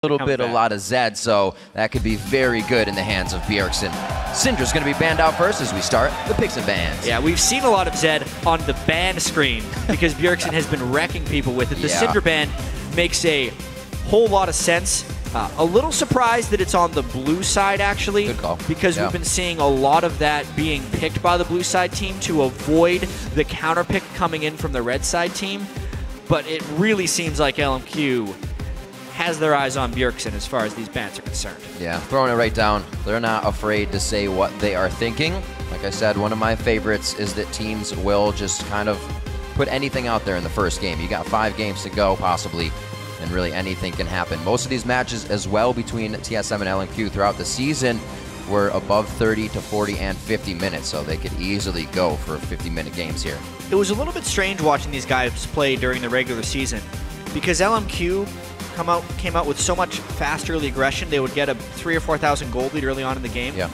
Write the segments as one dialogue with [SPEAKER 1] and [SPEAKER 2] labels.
[SPEAKER 1] a lot of Zed, so that could be very good in the hands of Bjergsen. Syndra's going to be banned out first as we start the picks and bans.
[SPEAKER 2] Yeah, we've seen a lot of Zed on the ban screen because Bjergsen has been wrecking people with it. The Syndra ban makes a whole lot of sense. A little surprised that it's on the blue side, actually.
[SPEAKER 1] Good call.
[SPEAKER 2] Because we've been seeing a lot of that being picked by the blue side team to avoid the counter pick coming in from the red side team. But it really seems like LMQ has their eyes on Bjergsen as far as these bans are concerned.
[SPEAKER 1] Yeah, throwing it right down. They're not afraid to say what they are thinking. Like I said, one of my favorites is that teams will just kind of put anything out there in the first game. You got 5 games to go, possibly, and really anything can happen. Most of these matches as well between TSM and LMQ throughout the season were above 30 to 40 and 50 minutes, so they could easily go for 50-minute games here.
[SPEAKER 2] It was a little bit strange watching these guys play during the regular season because LMQ came out with so much fast early aggression. They would get a 3,000 or 4,000 gold lead early on in the game.
[SPEAKER 1] Yeah.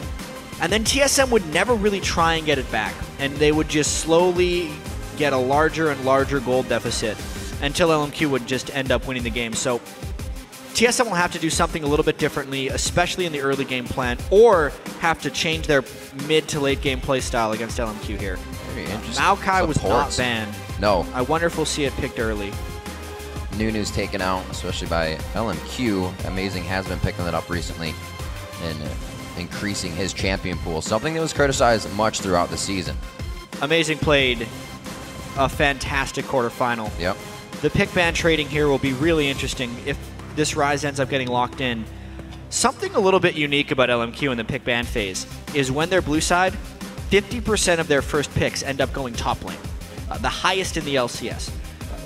[SPEAKER 2] And then TSM would never really try and get it back. And they would just slowly get a larger and larger gold deficit until LMQ would just end up winning the game. So TSM will have to do something a little bit differently, especially in the early game plan, or have to change their mid to late game play style against LMQ here.
[SPEAKER 1] Very interesting.
[SPEAKER 2] Maokai was not banned.
[SPEAKER 1] No.
[SPEAKER 2] I wonder if we'll see it picked early.
[SPEAKER 1] Nunu's taken out, especially by LMQ. Amazing has been picking that up recently and increasing his champion pool, something that was criticized much throughout the season.
[SPEAKER 2] Amazing played a fantastic quarterfinal.
[SPEAKER 1] Yep.
[SPEAKER 2] The pick ban trading here will be really interesting if this Rise ends up getting locked in. Something a little bit unique about LMQ in the pick ban phase is when they're blue side, 50% of their first picks end up going top lane, the highest in the LCS.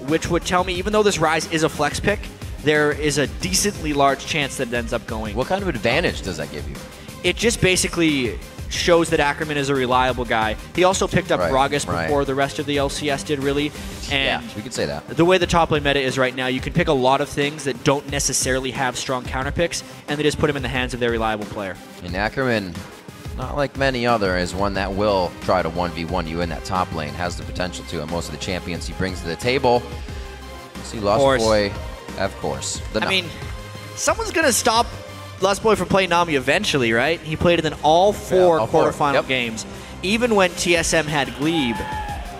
[SPEAKER 2] Which would tell me, even though this Rise is a flex pick, there is a decently large chance that it ends up going.
[SPEAKER 1] What kind of advantage does that give you?
[SPEAKER 2] It just basically shows that Ackerman is a reliable guy. He also picked up Gragas before the rest of the LCS did, really. And
[SPEAKER 1] yeah, we could say that.
[SPEAKER 2] The way the top lane meta is right now, you can pick a lot of things that don't necessarily have strong counter picks, and they just put them in the hands of their reliable player.
[SPEAKER 1] And Ackerman, not like many other, is one that will try to 1v1 you in that top lane, has the potential to, and most of the champions he brings to the table. See Lost Boy, of course.
[SPEAKER 2] I mean, someone's going to stop Lost Boy from playing Nami eventually, right? He played it in all four quarterfinal games. Even when TSM had Glebe,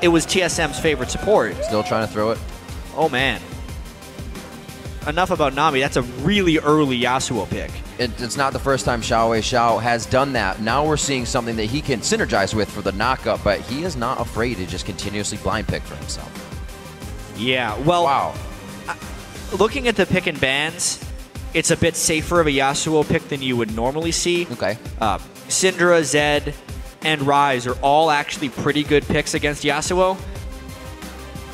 [SPEAKER 2] it was TSM's favorite support.
[SPEAKER 1] Still trying to throw it.
[SPEAKER 2] Oh, man. Enough about Nami. That's a really early Yasuo pick.
[SPEAKER 1] It's not the first time Xiao has done that. Now we're seeing something that he can synergize with for the knockup, but he is not afraid to just continuously blind pick for himself.
[SPEAKER 2] Yeah, well, looking at the pick and bans, it's a bit safer of a Yasuo pick than you would normally see.
[SPEAKER 1] Okay.
[SPEAKER 2] Syndra, Zed, and Rise are all actually pretty good picks against Yasuo.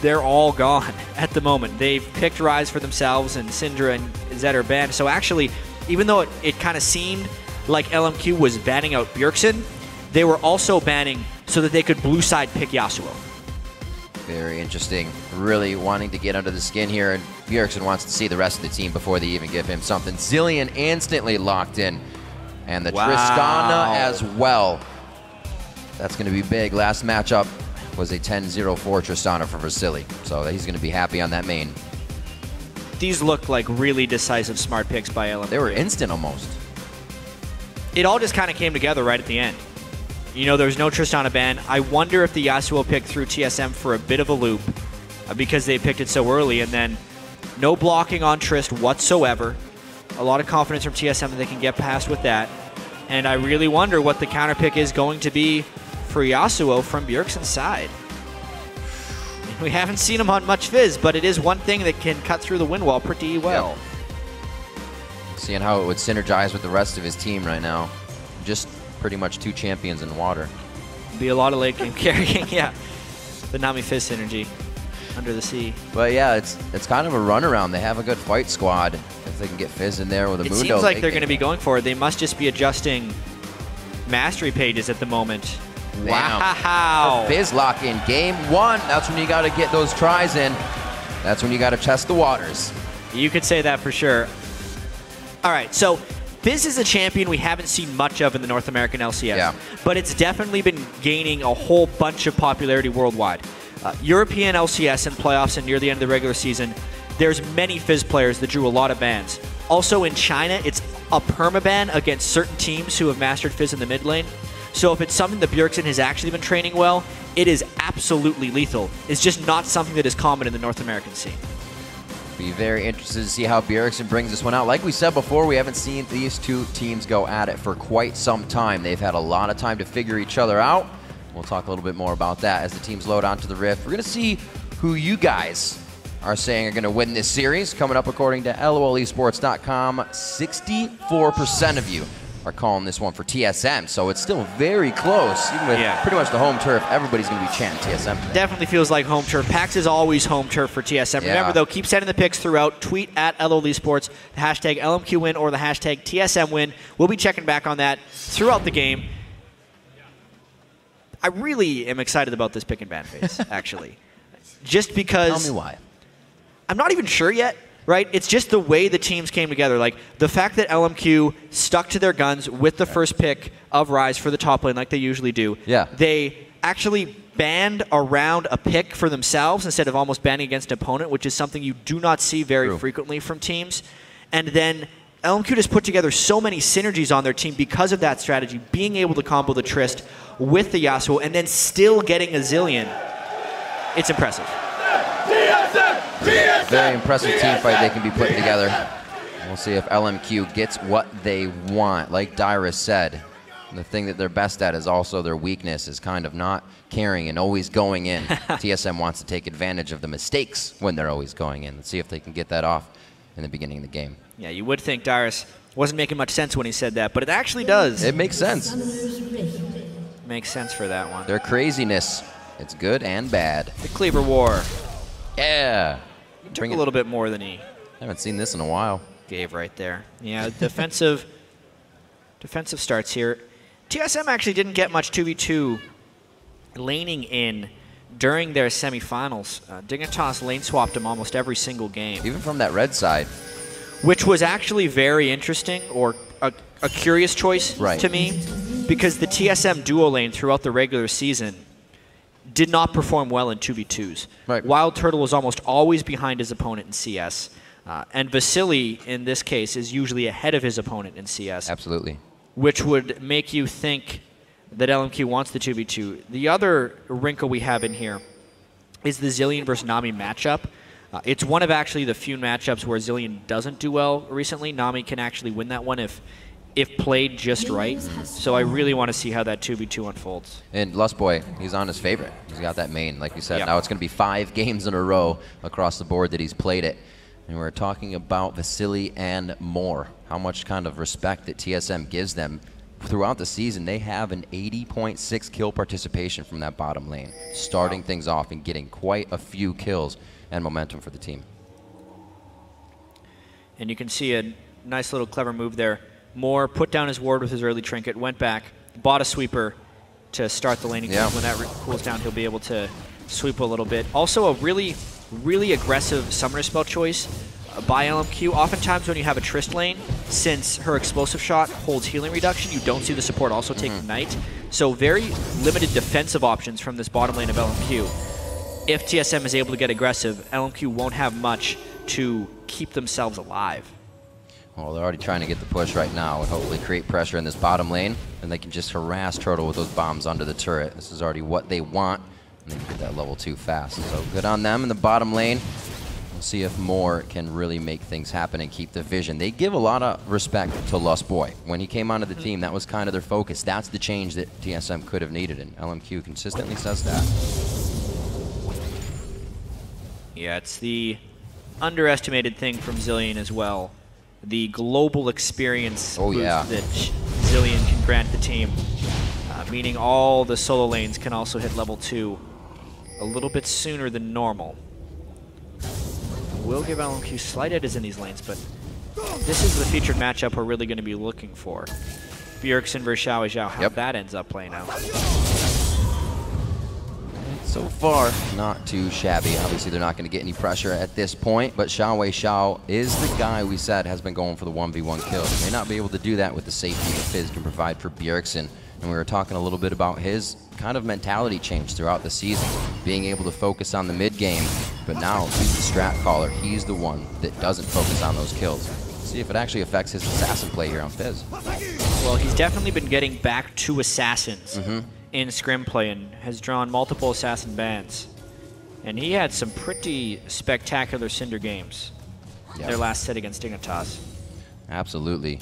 [SPEAKER 2] They're all gone at the moment. They've picked Rise for themselves, and Syndra and Zed are banned. So actually, even though it kind of seemed like LMQ was banning out Bjergsen, they were also banning so that they could blue side pick Yasuo.
[SPEAKER 1] Very interesting. Really wanting to get under the skin here, and Bjergsen wants to see the rest of the team before they even give him something. Zillion instantly locked in, and the Tristana as well. That's going to be big. Last matchup was a 10-0 for Tristana for Vasily, so he's going to be happy on that main.
[SPEAKER 2] These look like really decisive smart picks by LMQ.
[SPEAKER 1] They were instant almost.
[SPEAKER 2] It all just kind of came together right at the end. You know, there was no Tristana ban. I wonder if the Yasuo pick threw TSM for a bit of a loop because they picked it so early, and then no blocking on Trist whatsoever. A lot of confidence from TSM that they can get past with that. And I really wonder what the counter pick is going to be for Yasuo from Bjergsen's side. We haven't seen him on much Fizz, but it is one thing that can cut through the wind wall pretty well.
[SPEAKER 1] Yep. Seeing how it would synergize with the rest of his team right now. Just pretty much 2 champions in water.
[SPEAKER 2] Be a lot of late game carrying, yeah. The Nami Fizz synergy under the sea.
[SPEAKER 1] But yeah, it's kind of a runaround. They have a good fight squad. If they can get Fizz in there with a Mundo.
[SPEAKER 2] It seems like they're going to be going for it. They must just be adjusting mastery pages at the moment. Wow.
[SPEAKER 1] Fizz lock in game 1. That's when you got to get those tries in. That's when you got to test the waters.
[SPEAKER 2] You could say that for sure. All right, so Fizz is a champion we haven't seen much of in the North American LCS, but it's definitely been gaining a whole bunch of popularity worldwide. European LCS and playoffs and near the end of the regular season, there's many Fizz players that drew a lot of bans. Also in China, it's a permaban against certain teams who have mastered Fizz in the mid lane. So if it's something that Bjergsen has actually been training well, it is absolutely lethal. It's just not something that is common in the North American scene.
[SPEAKER 1] Be very interested to see how Bjergsen brings this one out. Like we said before, we haven't seen these two teams go at it for quite some time. They've had a lot of time to figure each other out. We'll talk a little bit more about that as the teams load onto the Rift. We're going to see who you guys are saying are going to win this series. Coming up according to LOLesports.com, 64% of you are calling this one for TSM, so it's still very close. Even with pretty much the home turf, everybody's going to be chanting TSM today.
[SPEAKER 2] Definitely feels like home turf. PAX is always home turf for TSM. Yeah. Remember, though, keep sending the picks throughout. Tweet at LOLesports, the hashtag LMQ win or the hashtag TSM win. We'll be checking back on that throughout the game. I really am excited about this pick and ban phase, actually. Just because...
[SPEAKER 1] Tell me why.
[SPEAKER 2] I'm not even sure yet. Right? It's just the way the teams came together. Like, the fact that LMQ stuck to their guns with the first pick of Ryze for the top lane like they usually do.
[SPEAKER 1] Yeah.
[SPEAKER 2] They actually banned around a pick for themselves instead of almost banning against an opponent, which is something you do not see very frequently from teams. And then LMQ just put together so many synergies on their team because of that strategy, being able to combo the Trist with the Yasuo and then still getting a Zillion. It's impressive.
[SPEAKER 1] Very impressive team fight they can be putting together. We'll see if LMQ gets what they want. Like Dyrus said, the thing that they're best at is also their weakness is kind of not caring and always going in. TSM wants to take advantage of the mistakes when they're always going in. Let's see if they can get that off in the beginning of the game.
[SPEAKER 2] Yeah, you would think Dyrus wasn't making much sense when he said that, but it actually does.
[SPEAKER 1] It makes sense.
[SPEAKER 2] Makes sense for that one.
[SPEAKER 1] Their craziness, it's good and bad.
[SPEAKER 2] The Cleaver War.
[SPEAKER 1] Yeah.
[SPEAKER 2] He took a little bit more than he...
[SPEAKER 1] I haven't seen this in a while.
[SPEAKER 2] Gave right there. Yeah, defensive starts here. TSM actually didn't get much 2v2 laning in during their semifinals. Dignitas lane swapped him almost every single game.
[SPEAKER 1] Even from that red side.
[SPEAKER 2] Which was actually very interesting, or a curious choice to me, because the TSM duo lane throughout the regular season did not perform well in 2v2s.
[SPEAKER 1] Right.
[SPEAKER 2] Wild Turtle was almost always behind his opponent in CS. And Vasily, in this case, is usually ahead of his opponent in CS.
[SPEAKER 1] Absolutely.
[SPEAKER 2] Which would make you think that LMQ wants the 2v2. The other wrinkle we have in here is the Zillion versus Nami matchup. It's one of actually the few matchups where Zillion doesn't do well recently. Nami can actually win that one if played just right. So I really want to see how that 2v2 unfolds. And
[SPEAKER 1] Lustboy, he's on his favorite. He's got that main, like you said. Now it's going to be 5 games in a row across the board that he's played it. And we're talking about Vasily and more. How much kind of respect that TSM gives them. Throughout the season, they have an 80.6 kill participation from that bottom lane, starting things off and getting quite a few kills and momentum for the team. And you can see a nice little clever move there. Moore put down his ward with his early trinket, went back, bought a sweeper to start the laning. When that cools down, he'll be able to sweep a little bit. Also a really, really aggressive summoner spell choice by LMQ. Oftentimes when you have a Trist lane, since her explosive shot holds healing reduction, you don't see the support also take Ignite. So very limited defensive options from this bottom lane of LMQ. If TSM is able to get aggressive, LMQ won't have much to keep themselves alive. Well, they're already trying to get the push right now and hopefully create pressure in this bottom lane, and they can just harass Turtle with those bombs under the turret. This is already what they want, and they can get that level 2 fast. So good on them in the bottom lane. We'll see if Moore can really make things happen and keep the vision. They give a lot of respect to Lustboy. When he came onto the team, that was kind of their focus. That's the change that TSM could have needed, and LMQ consistently says that. Yeah, it's the underestimated thing from Zillion as well. The global experience boost that Zillion can grant the team, meaning all the solo lanes can also hit level 2 a little bit sooner than normal. We'll give LMQ slight edges in these lanes, but this is the featured matchup we're really going to be looking for. Bjergsen versus Xiao Zhao, how that ends up playing out. So far, not too shabby. Obviously, they're not going to get any pressure at this point, but Xiao Zhao is the guy we said has been going for the 1v1 kills. They may not be able to do that with the safety that Fizz can provide for Bjergsen. And we were talking a little bit about his kind of mentality change throughout the season, being able to focus on the mid game, but now he's the strat caller. He's the one that doesn't focus on those kills. See if it actually affects his assassin play here on Fizz.
[SPEAKER 2] Well, he's definitely been getting back to assassins in scrim play and has drawn multiple assassin bans. And he had some pretty spectacular Cinder games. Their last set against Dignitas.
[SPEAKER 1] Absolutely.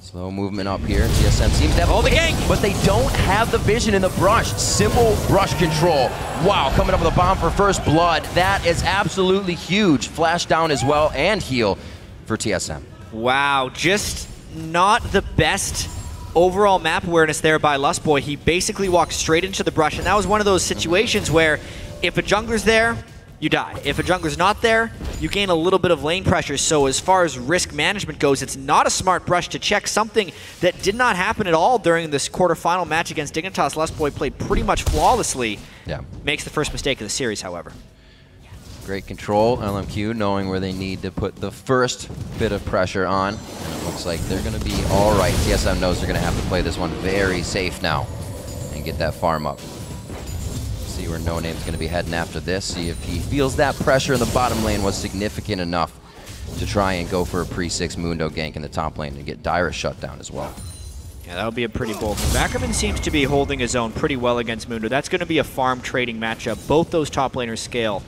[SPEAKER 1] Slow movement up here. TSM seems to have
[SPEAKER 2] the gank,
[SPEAKER 1] but they don't have the vision in the brush. Simple brush control. Wow, coming up with a bomb for first blood. That is absolutely huge. Flash down as well and heal for TSM.
[SPEAKER 2] Wow, just not the best overall map awareness there by Lustboy. He basically walked straight into the brush, and that was one of those situations where if a jungler's there, you die. If a jungler's not there, you gain a little bit of lane pressure. So as far as risk management goes, it's not a smart brush to check, something that did not happen at all during this quarterfinal match against Dignitas. Lustboy played pretty much flawlessly.
[SPEAKER 1] Yeah.
[SPEAKER 2] Makes the first mistake of the series, however.
[SPEAKER 1] Great control, LMQ knowing where they need to put the first bit of pressure on. And it looks like they're going to be all right. TSM knows they're going to have to play this one very safe now and get that farm up. See where No Name's going to be heading after this. See if he feels that pressure in the bottom lane was significant enough to try and go for a pre-6 Mundo gank in the top lane and get Dyrus shut down as well.
[SPEAKER 2] Yeah, that would be a pretty bold move. Ackerman seems to be holding his own pretty well against Mundo. That's going to be a farm trading matchup. Both those top laners scale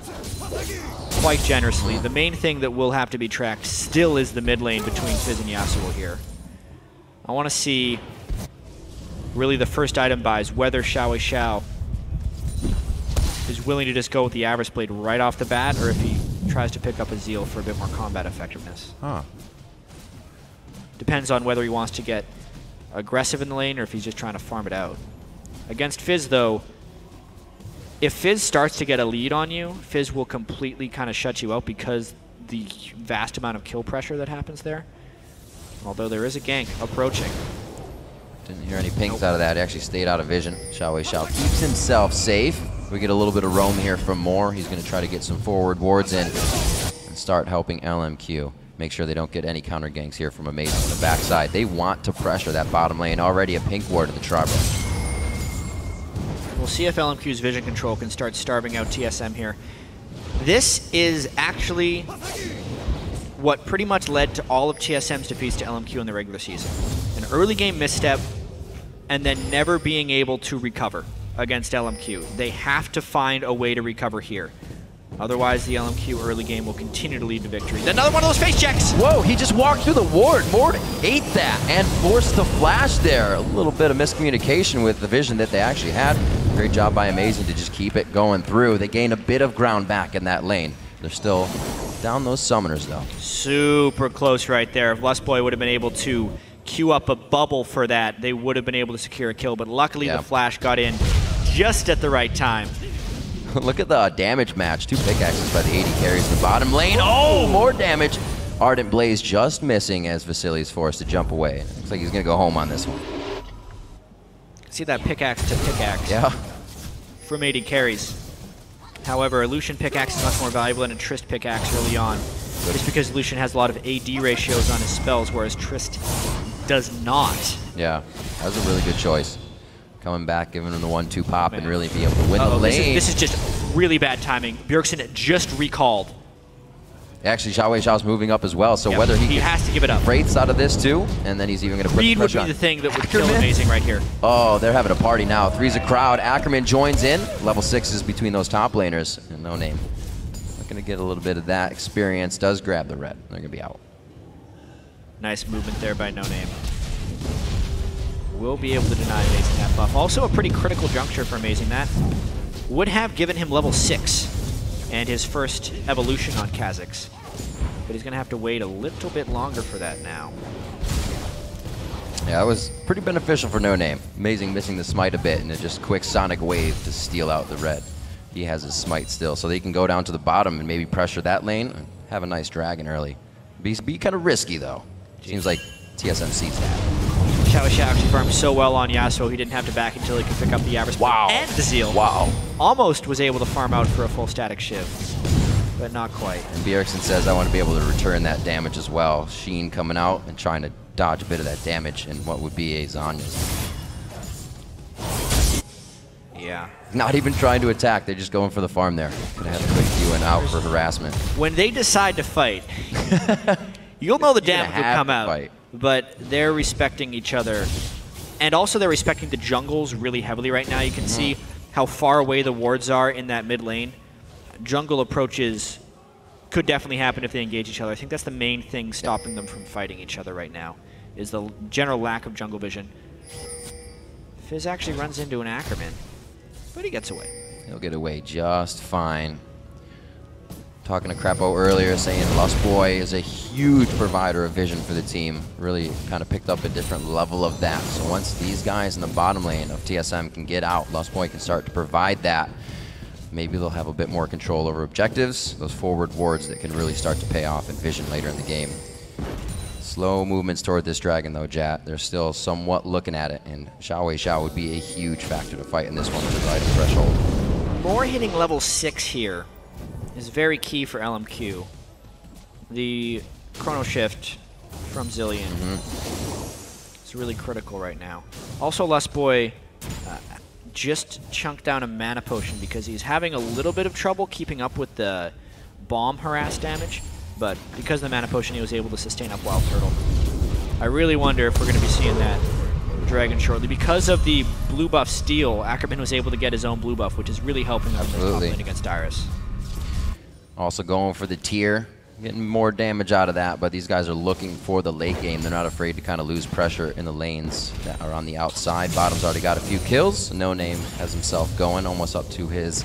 [SPEAKER 2] quite generously. The main thing that will have to be tracked still is the mid lane between Fizz and Yasuo here. I want to see really the first item buys, whether Xiao is willing to just go with the Avarice Blade right off the bat, or if he tries to pick up a Zeal for a bit more combat effectiveness. Depends on whether he wants to get aggressive in the lane or if he's just trying to farm it out. Against Fizz, though, if Fizz starts to get a lead on you, Fizz will completely kind of shut you out because the vast amount of kill pressure that happens there. Although there is a gank approaching.
[SPEAKER 1] Didn't hear any pings out of that. He actually stayed out of vision. Xiao keeps himself safe. We get a little bit of roam here from Moore. He's going to try to get some forward wards in and start helping LMQ. Make sure they don't get any counter ganks here from Amazing on the backside. They want to pressure that bottom lane. Already a pink ward in the Tribal.
[SPEAKER 2] We'll see if LMQ's vision control can start starving out TSM here. This is actually what pretty much led to all of TSM's defeats to LMQ in the regular season. An early game misstep and then never being able to recover against LMQ. They have to find a way to recover here. Otherwise, the LMQ early game will continue to lead to victory. Another one of those face checks!
[SPEAKER 1] Whoa, he just walked through the ward. Mord ate that and forced the flash there. A little bit of miscommunication with the vision that they actually had. Great job by Amazing to just keep it going through. They gain a bit of ground back in that lane. They're still down those summoners, though.
[SPEAKER 2] Super close right there. If Lustboy would have been able to queue up a bubble for that, they would have been able to secure a kill, but luckily the flash got in just at the right time.
[SPEAKER 1] Look at the damage match. 2 pickaxes by the 80 carries in the bottom lane. Oh, more damage. Ardent Blaze just missing as Vasili's forced to jump away. Looks like he's going to go home on this one.
[SPEAKER 2] See that pickaxe to pickaxe.
[SPEAKER 1] Yeah.
[SPEAKER 2] From 80 carries. However, a Lucian pickaxe is much more valuable than a Trist pickaxe early on. Just because Lucian has a lot of AD ratios on his spells, whereas Trist does not.
[SPEAKER 1] Yeah, that was a really good choice. Coming back, giving him the 1-2 pop and really be able to win the lane.
[SPEAKER 2] This is just really bad timing. Bjergsen just recalled.
[SPEAKER 1] Actually, Xiao's moving up as well, so whether he
[SPEAKER 2] has to give it up.
[SPEAKER 1] Freights out of this too, and then he's even going to put
[SPEAKER 2] Reed
[SPEAKER 1] the pressure
[SPEAKER 2] would be
[SPEAKER 1] on.
[SPEAKER 2] the thing that would kill Amazing right here.
[SPEAKER 1] Oh, they're having a party now. Three's a crowd. Ackerman joins in. Level 6 is between those top laners. And No Name. Looking to get a little bit of that experience. Does grab the red. They're going to be out.
[SPEAKER 2] Nice movement there by No Name. Will be able to deny Amazing that buff. Also a pretty critical juncture for Amazing. That would have given him level 6 and his first evolution on Kha'Zix. But he's going to have to wait a little bit longer for that now.
[SPEAKER 1] Yeah, that was pretty beneficial for No Name. Amazing missing the smite a bit and a just quick sonic wave to steal out the red. He has his smite still, so they can go down to the bottom and maybe pressure that lane and have a nice dragon early. Be kind of risky though. Seems like TSM sees that.
[SPEAKER 2] Xiao actually farmed so well on Yasuo, he didn't have to back until he could pick up the Avarice and the Zeal.
[SPEAKER 1] Wow.
[SPEAKER 2] Almost was able to farm out for a full static shiv, but not quite.
[SPEAKER 1] And Bjergsen says, I want to be able to return that damage as well. Sheen coming out and trying to dodge a bit of that damage in what would be a Zhonya's.
[SPEAKER 2] Yeah.
[SPEAKER 1] Not even trying to attack, they're just going for the farm there. Gonna have a quick Q and out for harassment.
[SPEAKER 2] When they decide to fight, You'll know the damage will come out.
[SPEAKER 1] Fight.
[SPEAKER 2] But they're respecting each other. And also they're respecting the jungles really heavily right now. You can see how far away the wards are in that mid lane. Jungle approaches could definitely happen if they engage each other. I think that's the main thing stopping them from fighting each other right now, is the general lack of jungle vision. Fizz actually runs into an Ackerman, but he gets away.
[SPEAKER 1] He'll get away just fine. Talking to Crapo earlier, saying Lost Boy is a huge provider of vision for the team. Really kind of picked up a different level of that. So once these guys in the bottom lane of TSM can get out, Lost Boy can start to provide that. Maybe they'll have a bit more control over objectives, those forward wards that can really start to pay off in vision later in the game. Slow movements toward this dragon though, Jat. They're still somewhat looking at it, and Xiao would be a huge factor to fight in this one with the item threshold.
[SPEAKER 2] More hitting level 6 here is very key for LMQ. The chrono shift from Zilean is really critical right now. Also, Lost Boy just chunked down a mana potion because he's having a little bit of trouble keeping up with the bomb harass damage, but because of the mana potion, he was able to sustain up Wild Turtle. I really wonder if we're going to be seeing that dragon shortly. Because of the blue buff steal, Ackerman was able to get his own blue buff, which is really helping them in the top lane against Dyrus.
[SPEAKER 1] Also going for the tier, getting more damage out of that, but these guys are looking for the late game. They're not afraid to kind of lose pressure in the lanes that are on the outside. Bottom's already got a few kills. No Name has himself going almost up to his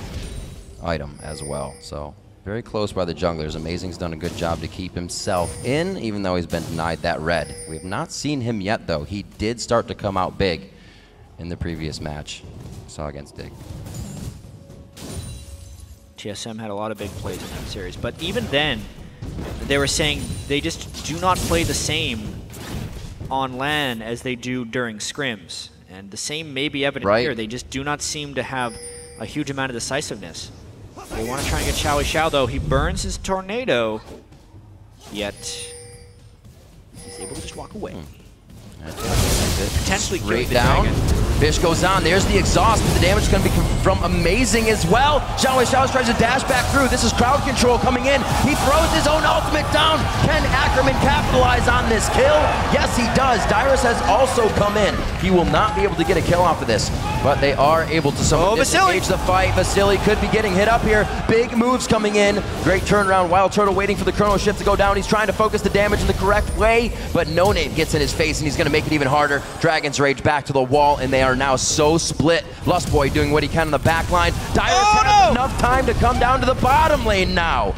[SPEAKER 1] item as well. So very close by the junglers. Amazing's done a good job to keep himself in, even though he's been denied that red. We have not seen him yet, though. He did start to come out big in the previous match. Saw against Dig.
[SPEAKER 2] TSM had a lot of big plays in that series, but even then, they were saying they just do not play the same on LAN as they do during scrims. And the same may be evident here. They just do not seem to have a huge amount of decisiveness. They want to try and get Xiao, though. He burns his tornado, yet he's able to just walk away. Potentially killing the dragon.
[SPEAKER 1] Fish goes on. There's the exhaust, but the damage is going to be from Amazing as well. Xiao tries to dash back through. This is crowd control coming in. He throws his own ultimate down. Can Ackerman capitalize on this kill? Yes, he does. Dyrus has also come in. He will not be able to get a kill off of this, but they are able to disengage the fight. Vasily could be getting hit up here. Big moves coming in. Great turnaround. Wild Turtle waiting for the chrono shift to go down. He's trying to focus the damage in the correct way, but No Name gets in his face, and he's going to make it even harder. Dragon's Rage back to the wall, and they are now so split. Lost Boy doing what he can on the back line. Dyrus has enough time to come down to the bottom lane now.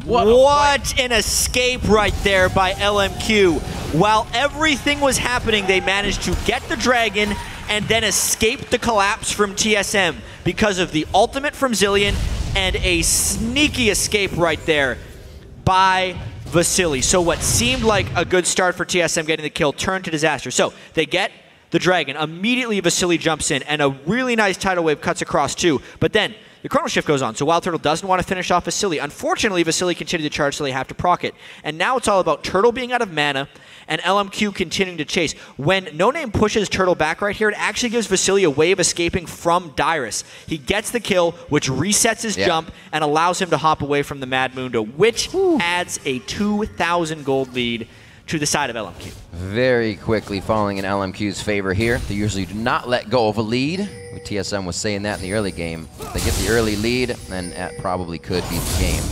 [SPEAKER 2] What an escape right there by LMQ. While everything was happening, they managed to get the dragon and then escape the collapse from TSM because of the ultimate from Zilean and a sneaky escape right there by Vasily. So what seemed like a good start for TSM getting the kill turned to disaster. So they get the dragon. Immediately Vasily jumps in, and a really nice tidal wave cuts across too. But then the chrono shift goes on, so Wild Turtle doesn't want to finish off Vasily. Unfortunately, Vasily continued to charge, so they have to proc it. And now it's all about Turtle being out of mana and LMQ continuing to chase. When No Name pushes Turtle back right here, it actually gives Vasily a way of escaping from Dyrus. He gets the kill, which resets his jump and allows him to hop away from the Mad Mundo, which adds a 2,000 gold lead to the side of LMQ.
[SPEAKER 1] Very quickly falling in LMQ's favor here. They usually do not let go of a lead. TSM was saying that in the early game. If they get the early lead, then that probably could be the game.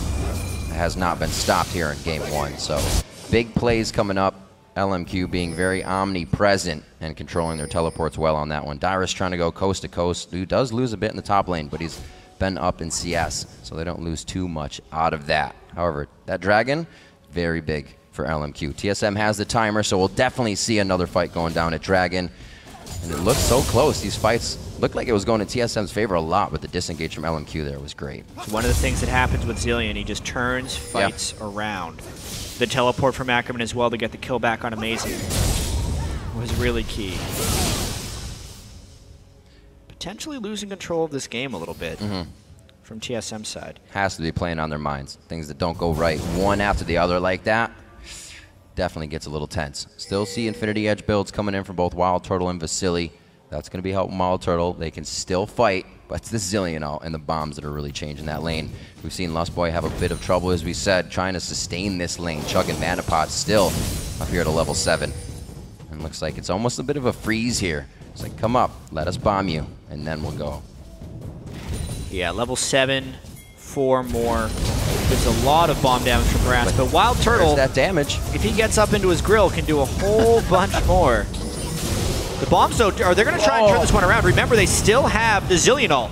[SPEAKER 1] It has not been stopped here in game one. So big plays coming up. LMQ being very omnipresent and controlling their teleports well on that one. Dyrus trying to go coast to coast. Who does lose a bit in the top lane, but he's been up in CS, so they don't lose too much out of that. However, that dragon, very big for LMQ. TSM has the timer, so we'll definitely see another fight going down at Dragon. And it looks so close. These fights looked like it was going in TSM's favor a lot, but the disengage from LMQ there was great.
[SPEAKER 2] So one of the things that happens with Zilean, he just turns fights around. The teleport from Ackerman as well to get the kill back on Amazing was really key. Potentially losing control of this game a little bit from TSM's side.
[SPEAKER 1] Has to be playing on their minds. Things that don't go right one after the other like that definitely gets a little tense. Still see Infinity Edge builds coming in from both Wild Turtle and Vasily. That's going to be helping Wild Turtle. They can still fight, but it's the Zillion and the bombs that are really changing that lane. We've seen Lustboy have a bit of trouble, as we said, trying to sustain this lane. Chugging mana pots still up here to level 7. And looks like it's almost a bit of a freeze here. It's like, come up, let us bomb you, and then we'll go.
[SPEAKER 2] Yeah, level 7, 4 more. There's a lot of bomb damage from Brass, but Wild Turtle,
[SPEAKER 1] that damage,
[SPEAKER 2] if he gets up into his grill, can do a whole bunch more. The bombs, though, they're going to try and turn this one around. Remember, they still have the Zillion ult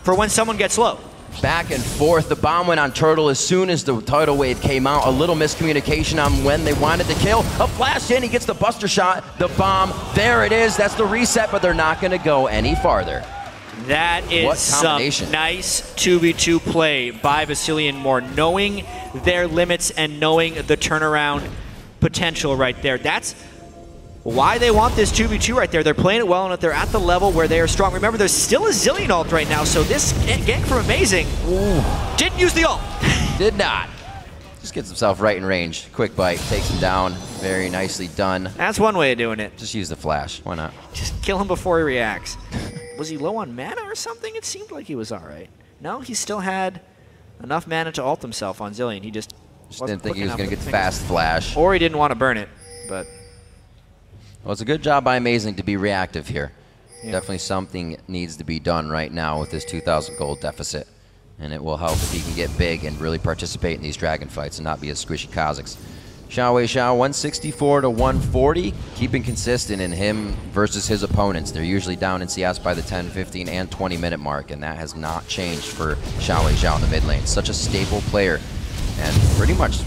[SPEAKER 2] for when someone gets low.
[SPEAKER 1] Back and forth, the bomb went on Turtle as soon as the tidal wave came out. A little miscommunication on when they wanted to kill. A flash in, he gets the buster shot, the bomb, there it is. That's the reset, but they're not going to go any farther.
[SPEAKER 2] That is some nice 2v2 play by Vasily and Moore, knowing their limits and knowing the turnaround potential right there. That's why they want this 2v2 right there. They're playing it well, and if they're at the level where they are strong. Remember, there's still a Zillion ult right now, so this gank from Amazing didn't use the ult.
[SPEAKER 1] Did not. Just gets himself right in range. Quick bite, takes him down. Very nicely done.
[SPEAKER 2] That's one way of doing it.
[SPEAKER 1] Just use the flash. Why not?
[SPEAKER 2] Just kill him before he reacts. Was he low on mana or something? It seemed like he was all right. No, he still had enough mana to ult himself on Zillion. He just
[SPEAKER 1] didn't think he was going to get fast flash.
[SPEAKER 2] Or he didn't want to burn it, but...
[SPEAKER 1] Well, it's a good job by Amazing to be reactive here. Yeah. Definitely something needs to be done right now with this 2,000 gold deficit. And it will help if he can get big and really participate in these dragon fights and not be as squishy Kazakhs. Xiao Wei Xiao, 164 to 140, keeping consistent in him versus his opponents. They're usually down in CS by the 10, 15, and 20-minute mark, and that has not changed for Xiao Wei Xiao in the mid lane. Such a stable player, and pretty much,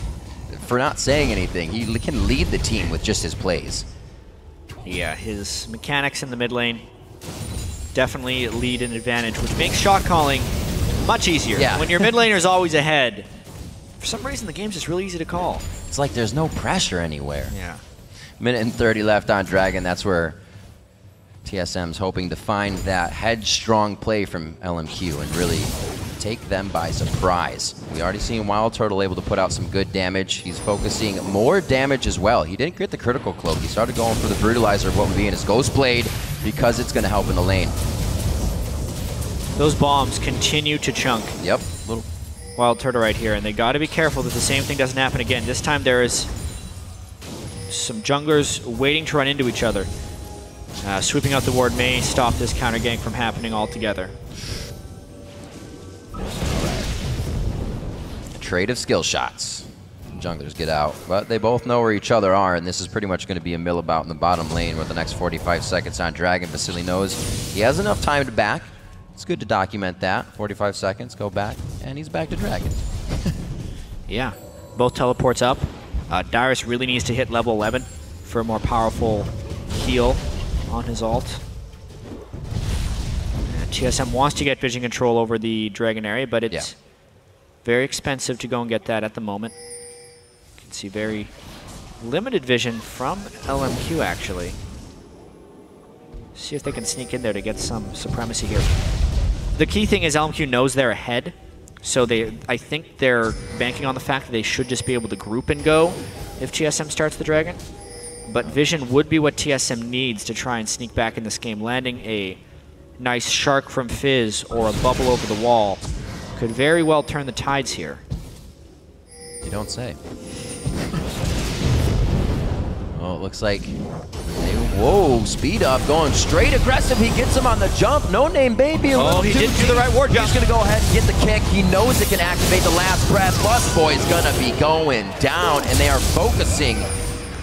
[SPEAKER 1] for not saying anything, he can lead the team with just his plays.
[SPEAKER 2] Yeah, his mechanics in the mid lane definitely lead an advantage, which makes shot calling much easier.
[SPEAKER 1] Yeah.
[SPEAKER 2] When your mid laner is always ahead, for some reason the game's just really easy to call.
[SPEAKER 1] It's like there's no pressure anywhere.
[SPEAKER 2] Yeah.
[SPEAKER 1] Minute and 30 left on Dragon. That's where TSM's hoping to find that headstrong play from LMQ and really take them by surprise. We already seen Wild Turtle able to put out some good damage. He's focusing more damage as well. He didn't get the critical cloak. He started going for the brutalizer of what would be in his Ghost Blade because it's going to help in the lane.
[SPEAKER 2] Those bombs continue to chunk.
[SPEAKER 1] Yep. Little
[SPEAKER 2] Wild Turtle right here, and they got to be careful that the same thing doesn't happen again. This time there is some junglers waiting to run into each other. Sweeping out the ward may stop this counter gank from happening altogether.
[SPEAKER 1] A trade of skill shots. Junglers get out, but they both know where each other are, and this is pretty much going to be a mill about in the bottom lane with the next 45 seconds on Dragon. Vasily knows he has enough time to back. It's good to document that. 45 seconds, go back, and he's back to Dragon.
[SPEAKER 2] Yeah, both teleports up. Darius really needs to hit level 11 for a more powerful heal on his ult. TSM wants to get vision control over the Dragon area, but it's very expensive to go and get that at the moment. You can see very limited vision from LMQ, actually. See if they can sneak in there to get some supremacy here. The key thing is LMQ knows they're ahead, so I think they're banking on the fact that they should just be able to group and go if TSM starts the Dragon. But vision would be what TSM needs to try and sneak back in this game. Landing a nice shark from Fizz or a bubble over the wall could very well turn the tides here.
[SPEAKER 1] You don't say. Oh, it looks like... Whoa, speed up, going straight aggressive. He gets him on the jump. No Name Baby.
[SPEAKER 2] Oh, he didn't do the right ward jump.
[SPEAKER 1] He's going to go ahead and get the kick. He knows it can activate the last breath. Lustboy's going to be going down, and they are focusing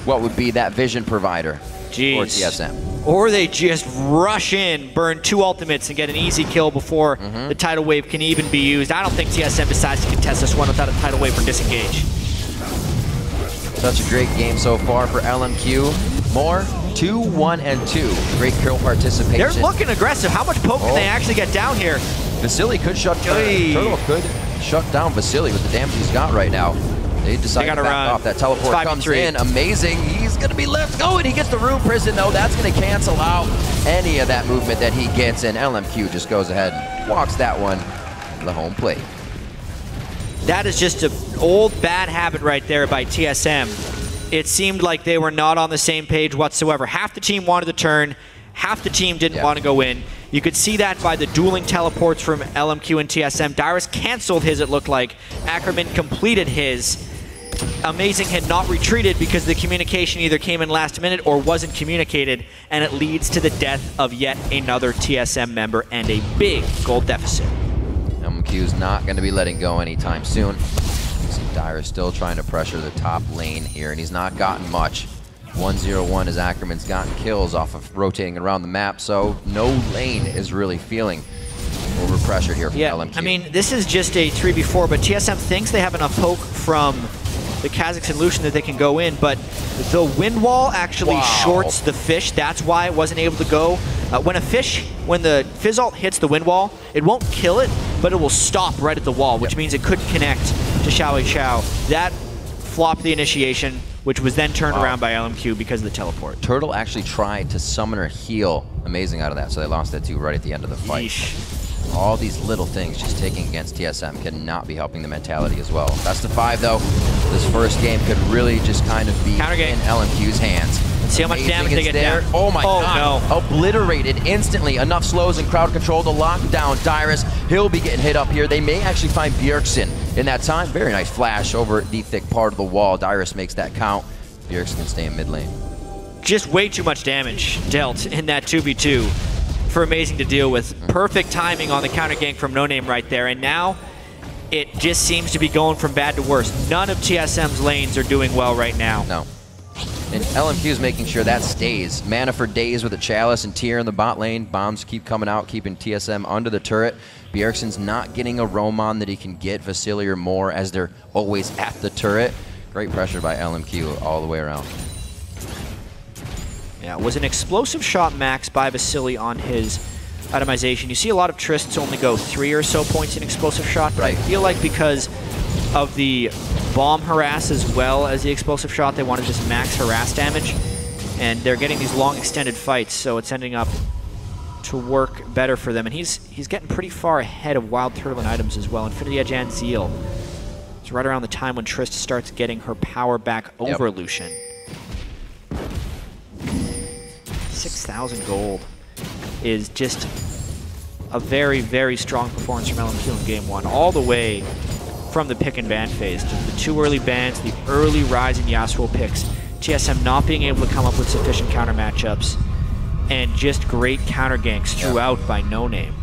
[SPEAKER 1] what would be that vision provider for TSM.
[SPEAKER 2] Or they just rush in, burn 2 ultimates, and get an easy kill before the tidal wave can even be used. I don't think TSM decides to contest this one without a tidal wave or disengage.
[SPEAKER 1] Such a great game so far for LMQ. More 2, 1, and 2. Great kill participation.
[SPEAKER 2] They're looking aggressive. How much poke can they actually get down here?
[SPEAKER 1] Vasily could shut down. Turtle could shut down Vasily with the damage he's got right now. They decide to back off. That teleport comes in. Amazing. He's going to be left going. He gets the Rune Prison, though. That's going to cancel out any of that movement that he gets, and LMQ just goes ahead and walks that one to the home plate.
[SPEAKER 2] That is just an old bad habit right there by TSM. It seemed like they were not on the same page whatsoever. Half the team wanted to turn, Half the team didn't want to go in. You could see that by the dueling teleports from LMQ and TSM. Dyrus canceled his, it looked like. Ackerman completed his. Amazing had not retreated because the communication either came in last minute or wasn't communicated, and it leads to the death of yet another TSM member and a big gold deficit.
[SPEAKER 1] LMQ's not going to be letting go anytime soon. You see Dyrus still trying to pressure the top lane here, and he's not gotten much. 1-0-1 as Ackerman's gotten kills off of rotating around the map, so no lane is really feeling overpressured here from LMQ.
[SPEAKER 2] I mean, this is just a 3v4, but TSM thinks they have enough poke from the Kazakhs and Lucian that they can go in, but the wind wall actually shorts the fish. That's why it wasn't able to go. When the Fizz ult hits the wind wall, it won't kill it, but it will stop right at the wall, which means it couldn't connect to Xiao Xiao. That flopped the initiation, which was then turned around by LMQ because of the teleport.
[SPEAKER 1] Turtle actually tried to summon her heal. Amazing out of that, so they lost that too right at the end of the fight.
[SPEAKER 2] Yeesh.
[SPEAKER 1] All these little things just taking against TSM cannot be helping the mentality as well. Best of 5 though. This first game could really just kind of be in LMQ's hands.
[SPEAKER 2] Let's see how much damage they get there.
[SPEAKER 1] Oh my god. No. Obliterated instantly. Enough slows and crowd control to lock down Dyrus. He'll be getting hit up here. They may actually find Bjergsen in that time. Very nice flash over the thick part of the wall. Dyrus makes that count. Bjergsen can stay in mid lane.
[SPEAKER 2] Just way too much damage dealt in that 2v2 for Amazing to deal with. Perfect timing on the counter gank from No Name right there, and now it just seems to be going from bad to worse. None of TSM's lanes are doing well right now.
[SPEAKER 1] No. And LMQ is making sure that stays. Mana for days with a Chalice and Tier in the bot lane. Bombs keep coming out, keeping TSM under the turret. Bjergsen's not getting a roam on that he can get Vasily or more as they're always at the turret. Great pressure by LMQ all the way around.
[SPEAKER 2] Yeah, it was an explosive shot max by Vasily on his itemization. You see a lot of Trists only go 3 or so points in explosive shot, but I feel like because of the bomb harass as well as the explosive shot, they want to just max harass damage, and they're getting these long extended fights, so it's ending up to work better for them. And he's getting pretty far ahead of Wild Turtle and items as well. Infinity Edge and Zeal. It's right around the time when Trist starts getting her power back over Lucian. 6,000 gold is just a very, very strong performance from LMQ in Game 1, all the way from the pick and ban phase to the 2 early bans, the early rise in Yasuo picks, TSM not being able to come up with sufficient counter matchups, and just great counter ganks throughout by No Name.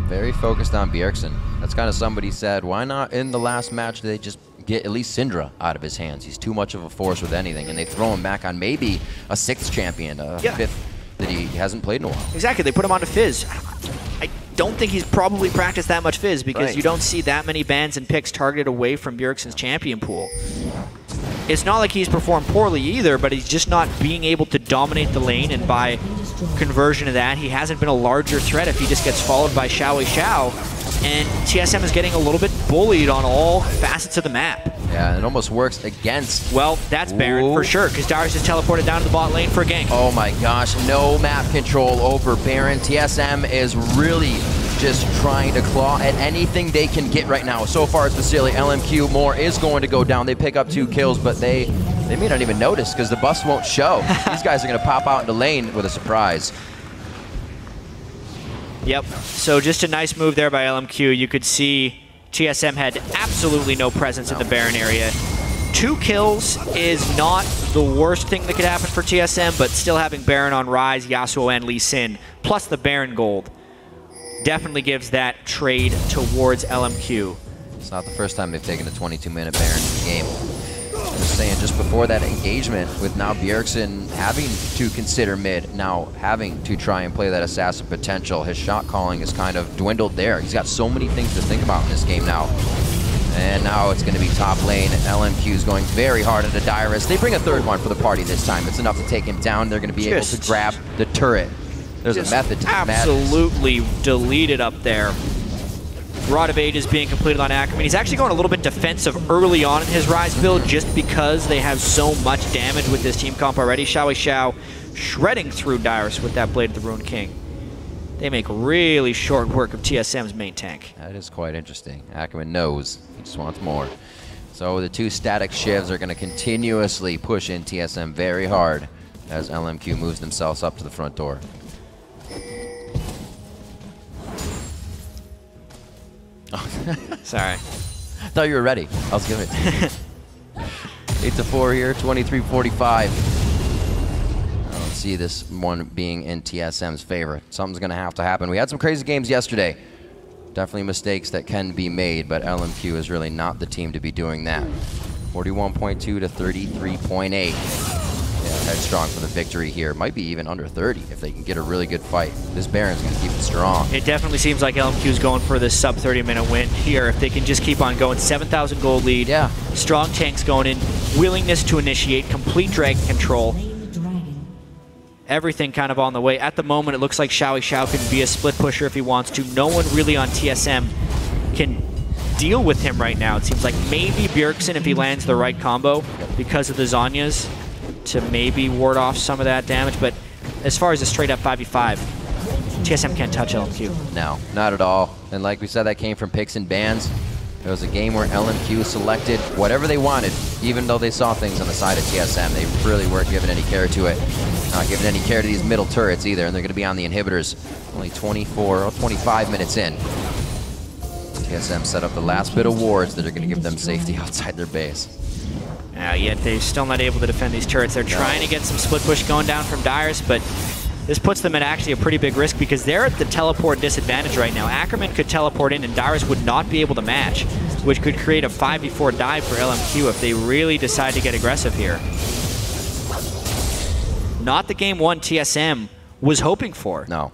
[SPEAKER 1] Very focused on Bjergsen. That's kind of somebody said, why not in the last match they just get at least Syndra out of his hands? He's too much of a force with anything, and they throw him back on maybe a 6th champion, a 5th that he hasn't played in a while.
[SPEAKER 2] Exactly, they put him onto Fizz. I don't think he's probably practiced that much Fizz because you don't see that many bans and picks targeted away from Bjergsen's champion pool. It's not like he's performed poorly either, but he's just not being able to dominate the lane, and by conversion of that, he hasn't been a larger threat if he just gets followed by Xiao Xiao, and TSM is getting a little bit bullied on all facets of the map.
[SPEAKER 1] Yeah, it almost works against.
[SPEAKER 2] Well, that's Baron for sure, because Darius is teleported down to the bot lane for a gank.
[SPEAKER 1] Oh my gosh, no map control over Baron. TSM is really just trying to claw at anything they can get right now. So far it's Vasily. LMQ more is going to go down. They pick up 2 kills, but they may not even notice because the bus won't show. These guys are going to pop out into lane with a surprise.
[SPEAKER 2] Yep, so just a nice move there by LMQ. You could see TSM had absolutely no presence in the Baron area. 2 kills is not the worst thing that could happen for TSM, but still having Baron on Rise, Yasuo, and Lee Sin, plus the Baron gold, definitely gives that trade towards LMQ.
[SPEAKER 1] It's not the first time they've taken a 22-minute Baron game. I'm just saying, just before that engagement, with now Bjergsen having to consider mid, now having to try and play that assassin potential, his shot calling is kind of dwindled there. He's got so many things to think about in this game now. And now it's going to be top lane. LMQ is going very hard into Dyrus. They bring a 3rd one for the party this time. It's enough to take him down. They're going to be able to grab the turret. There's a method to this madness.
[SPEAKER 2] Absolutely deleted up there. Rod of Age is being completed on Ackerman. He's actually going a little bit defensive early on in his Rise build just because they have so much damage with this team comp already. Xiao Xiao shredding through Dyrus with that Blade of the Ruined King. They make really short work of TSM's main tank.
[SPEAKER 1] That is quite interesting. Ackerman knows. He just wants more. So the 2 static shivs are going to continuously push in TSM very hard as LMQ moves themselves up to the front door.
[SPEAKER 2] Sorry.
[SPEAKER 1] I thought you were ready. I was giving it. 8-4 here, 23-45. I don't see this one being in TSM's favor. Something's going to have to happen. We had some crazy games yesterday. Definitely mistakes that can be made, but LMQ is really not the team to be doing that. 41.2 to 33.8. Yeah, headstrong for the victory here. Might be even under 30 if they can get a really good fight. This Baron's going to keep it strong. It
[SPEAKER 2] definitely seems like LMQ is going for this sub 30-minute win here. If they can just keep on going, 7,000 gold lead.
[SPEAKER 1] Yeah.
[SPEAKER 2] Strong tanks going in. Willingness to initiate. Complete dragon control. Everything kind of on the way. At the moment, it looks like Xiao can be a split pusher if he wants to. No one really on TSM can deal with him right now. It seems like maybe Bjergsen if he lands the right combo because of the Zhonya's to maybe ward off some of that damage. But as far as a straight up 5v5, TSM can't touch LMQ.
[SPEAKER 1] No, not at all. And like we said, that came from picks and bans. It was a game where LMQ selected whatever they wanted, even though they saw things on the side of TSM. They really weren't giving any care to it. Not giving any care to these middle turrets either, and they're going to be on the inhibitors only 24 or 25 minutes in. TSM set up the last bit of wards that are going to give them safety outside their base.
[SPEAKER 2] Yet they're still not able to defend these turrets. They're trying to get some split push going down from Dyrus, but this puts them at actually a pretty big risk because they're at the teleport disadvantage right now. Ackerman could teleport in and Dyrus would not be able to match, which could create a 5v4 dive for LMQ if they really decide to get aggressive here. Not the game one TSM was hoping for.
[SPEAKER 1] No,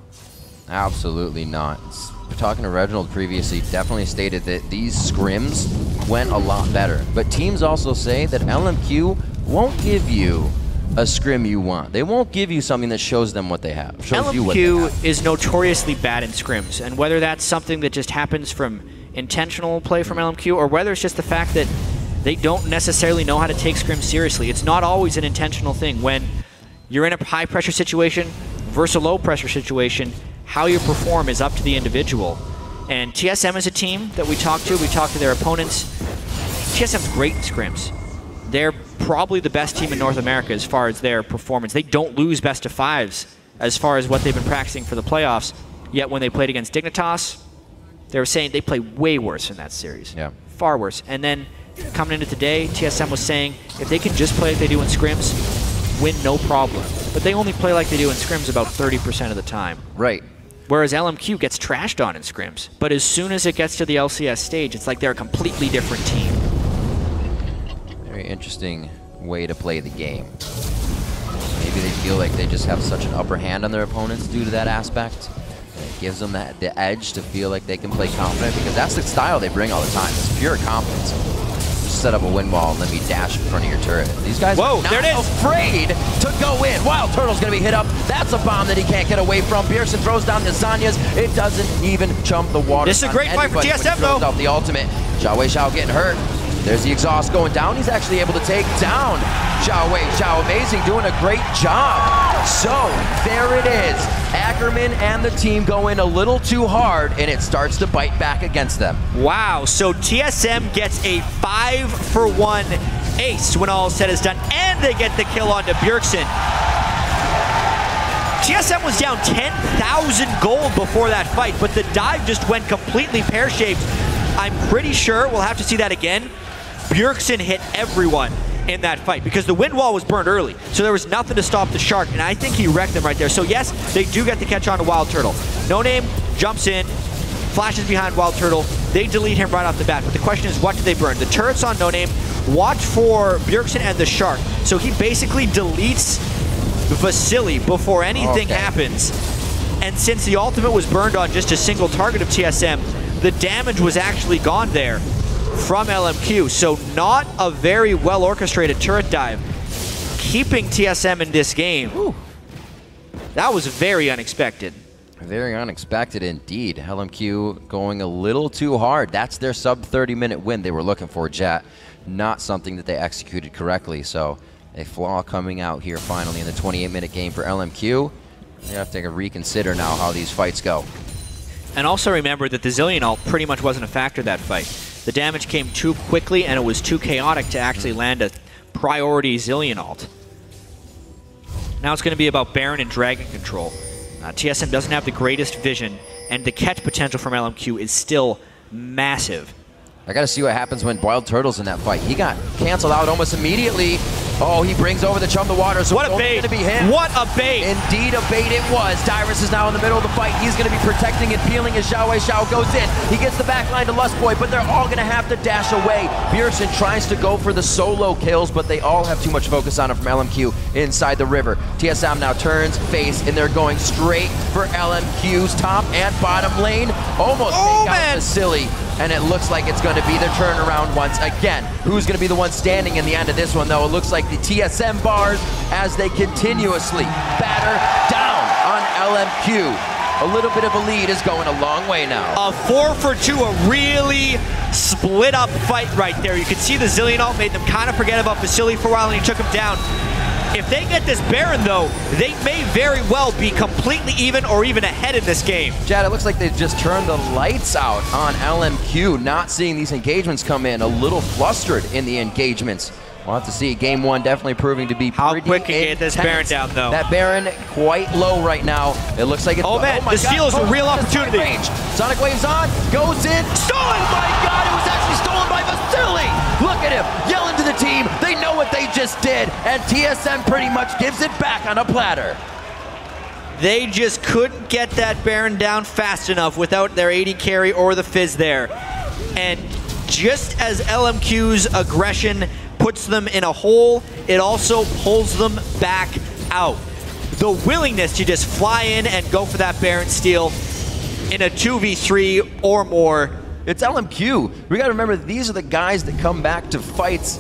[SPEAKER 1] absolutely not. Talking to Reginald previously, definitely stated that these scrims went a lot better. But teams also say that LMQ won't give you a scrim you want. They won't give you something that shows them what they have.
[SPEAKER 2] LMQ is notoriously bad in scrims, and whether that's something that just happens from intentional play from LMQ or whether it's just the fact that they don't necessarily know how to take scrims seriously. It's not always an intentional thing. When you're in a high pressure situation versus a low pressure situation, how you perform is up to the individual. And TSM is a team that we talk to their opponents. TSM's great in scrims. They're probably the best team in North America as far as their performance. They don't lose best of fives as far as what they've been practicing for the playoffs. Yet when they played against Dignitas, they were saying they play way worse in that series.
[SPEAKER 1] Yeah.
[SPEAKER 2] Far worse. And then coming into today, TSM was saying if they can just play like they do in scrims, win no problem. But they only play like they do in scrims about 30% of the time.
[SPEAKER 1] Right.
[SPEAKER 2] Whereas LMQ gets trashed on in scrims. But as soon as it gets to the LCS stage, it's like they're a completely different team.
[SPEAKER 1] Very interesting way to play the game. Maybe they feel like they just have such an upper hand on their opponents due to that aspect. It gives them the edge to feel like they can play confident, because that's the style they bring all the time. It's pure confidence. Just set up a wind wall and let me dash in front of your turret. These guys are not afraid to go in. Wild Turtle's going to be hit up. That's a bomb that he can't get away from. Bjergsen throws down the Zhonya's. It doesn't even chump the water.
[SPEAKER 2] This is a great fight for TSM, though.
[SPEAKER 1] Out the ultimate. Xiao getting hurt. There's the exhaust going down. He's actually able to take down Xiao amazing, doing a great job. So, there it is. Ackerman and the team go in a little too hard, and it starts to bite back against them.
[SPEAKER 2] Wow, so TSM gets a 5-for-1 ace when all is said is done, and they get the kill onto Bjergsen. TSM was down 10,000 gold before that fight, but the dive just went completely pear-shaped. I'm pretty sure we'll have to see that again. Bjergsen hit everyone in that fight because the wind wall was burned early, so there was nothing to stop the Shark, and I think he wrecked them right there. So yes, they do get the catch on to Wild Turtle. No Name jumps in, flashes behind Wild Turtle. They delete him right off the bat, but the question is, what do they burn? The turret's on No Name. Watch for Bjergsen and the Shark. So he basically deletes Vasily before anything happens. And since the ultimate was burned on just a single target of TSM, the damage was actually gone there from LMQ. So not a very well orchestrated turret dive, keeping TSM in this game. Ooh. That was very unexpected.
[SPEAKER 1] Very unexpected indeed. LMQ going a little too hard. That's their sub 30-minute win they were looking for, Jat. Not something that they executed correctly. So a flaw coming out here finally in the 28-minute game for LMQ. They have to reconsider now how these fights go.
[SPEAKER 2] And also remember that the Zillion ult pretty much wasn't a factor that fight. The damage came too quickly and it was too chaotic to actually land a priority Zillion ult. Now it's going to be about Baron and Dragon control. TSM doesn't have the greatest vision, and the catch potential from LMQ is still massive.
[SPEAKER 1] I got to see what happens when Wild Turtle's in that fight. He got canceled out almost immediately. Oh, he brings over the Chum the Water. So
[SPEAKER 2] what a bait.
[SPEAKER 1] Gonna be him.
[SPEAKER 2] What a bait.
[SPEAKER 1] Indeed, a bait it was. Dyrus is now in the middle of the fight. He's going to be protecting and peeling as Xiao Wei Xiao goes in. He gets the back line to Lustboy, but they're all going to have to dash away. Bjergsen tries to go for the solo kills, but they all have too much focus on him from LMQ inside the river. TSM now turns face, and they're going straight for LMQ's top and bottom lane. Almost take out the silly. And it looks like it's going to be their turnaround once again. Who's going to be the one standing in the end of this one, though? It looks like the TSM bars as they continuously batter down on LMQ. A little bit of a lead is going a long way now.
[SPEAKER 2] A 4-for-2, a really split up fight right there. You can see the Zillion ult made them kind of forget about Vasily for a while, and he took him down. If they get this Baron, though, they may very well be completely even or even ahead in this game.
[SPEAKER 1] Chad, it looks like they've just turned the lights out on LMQ, not seeing these engagements come in, a little flustered in the engagements. We'll have to see. Game one definitely proving to be
[SPEAKER 2] how
[SPEAKER 1] pretty
[SPEAKER 2] quick can
[SPEAKER 1] intense.
[SPEAKER 2] get this Baron down, though.
[SPEAKER 1] That Baron quite low right now. It looks like it's...
[SPEAKER 2] Oh, man, the steal is a real opportunity.
[SPEAKER 1] Range. Sonic Wave's on, goes in, stolen! My God, it was actually stolen by Vasily! Look at him, yelling to the team. They know what they just did, and TSM pretty much gives it back on a platter.
[SPEAKER 2] They just couldn't get that Baron down fast enough without their AD carry or the Fizz there. And just as LMQ's aggression puts them in a hole, it also pulls them back out. The willingness to just fly in and go for that Baron steal in a 2v3 or more.
[SPEAKER 1] It's LMQ. We gotta remember, these are the guys that come back to fights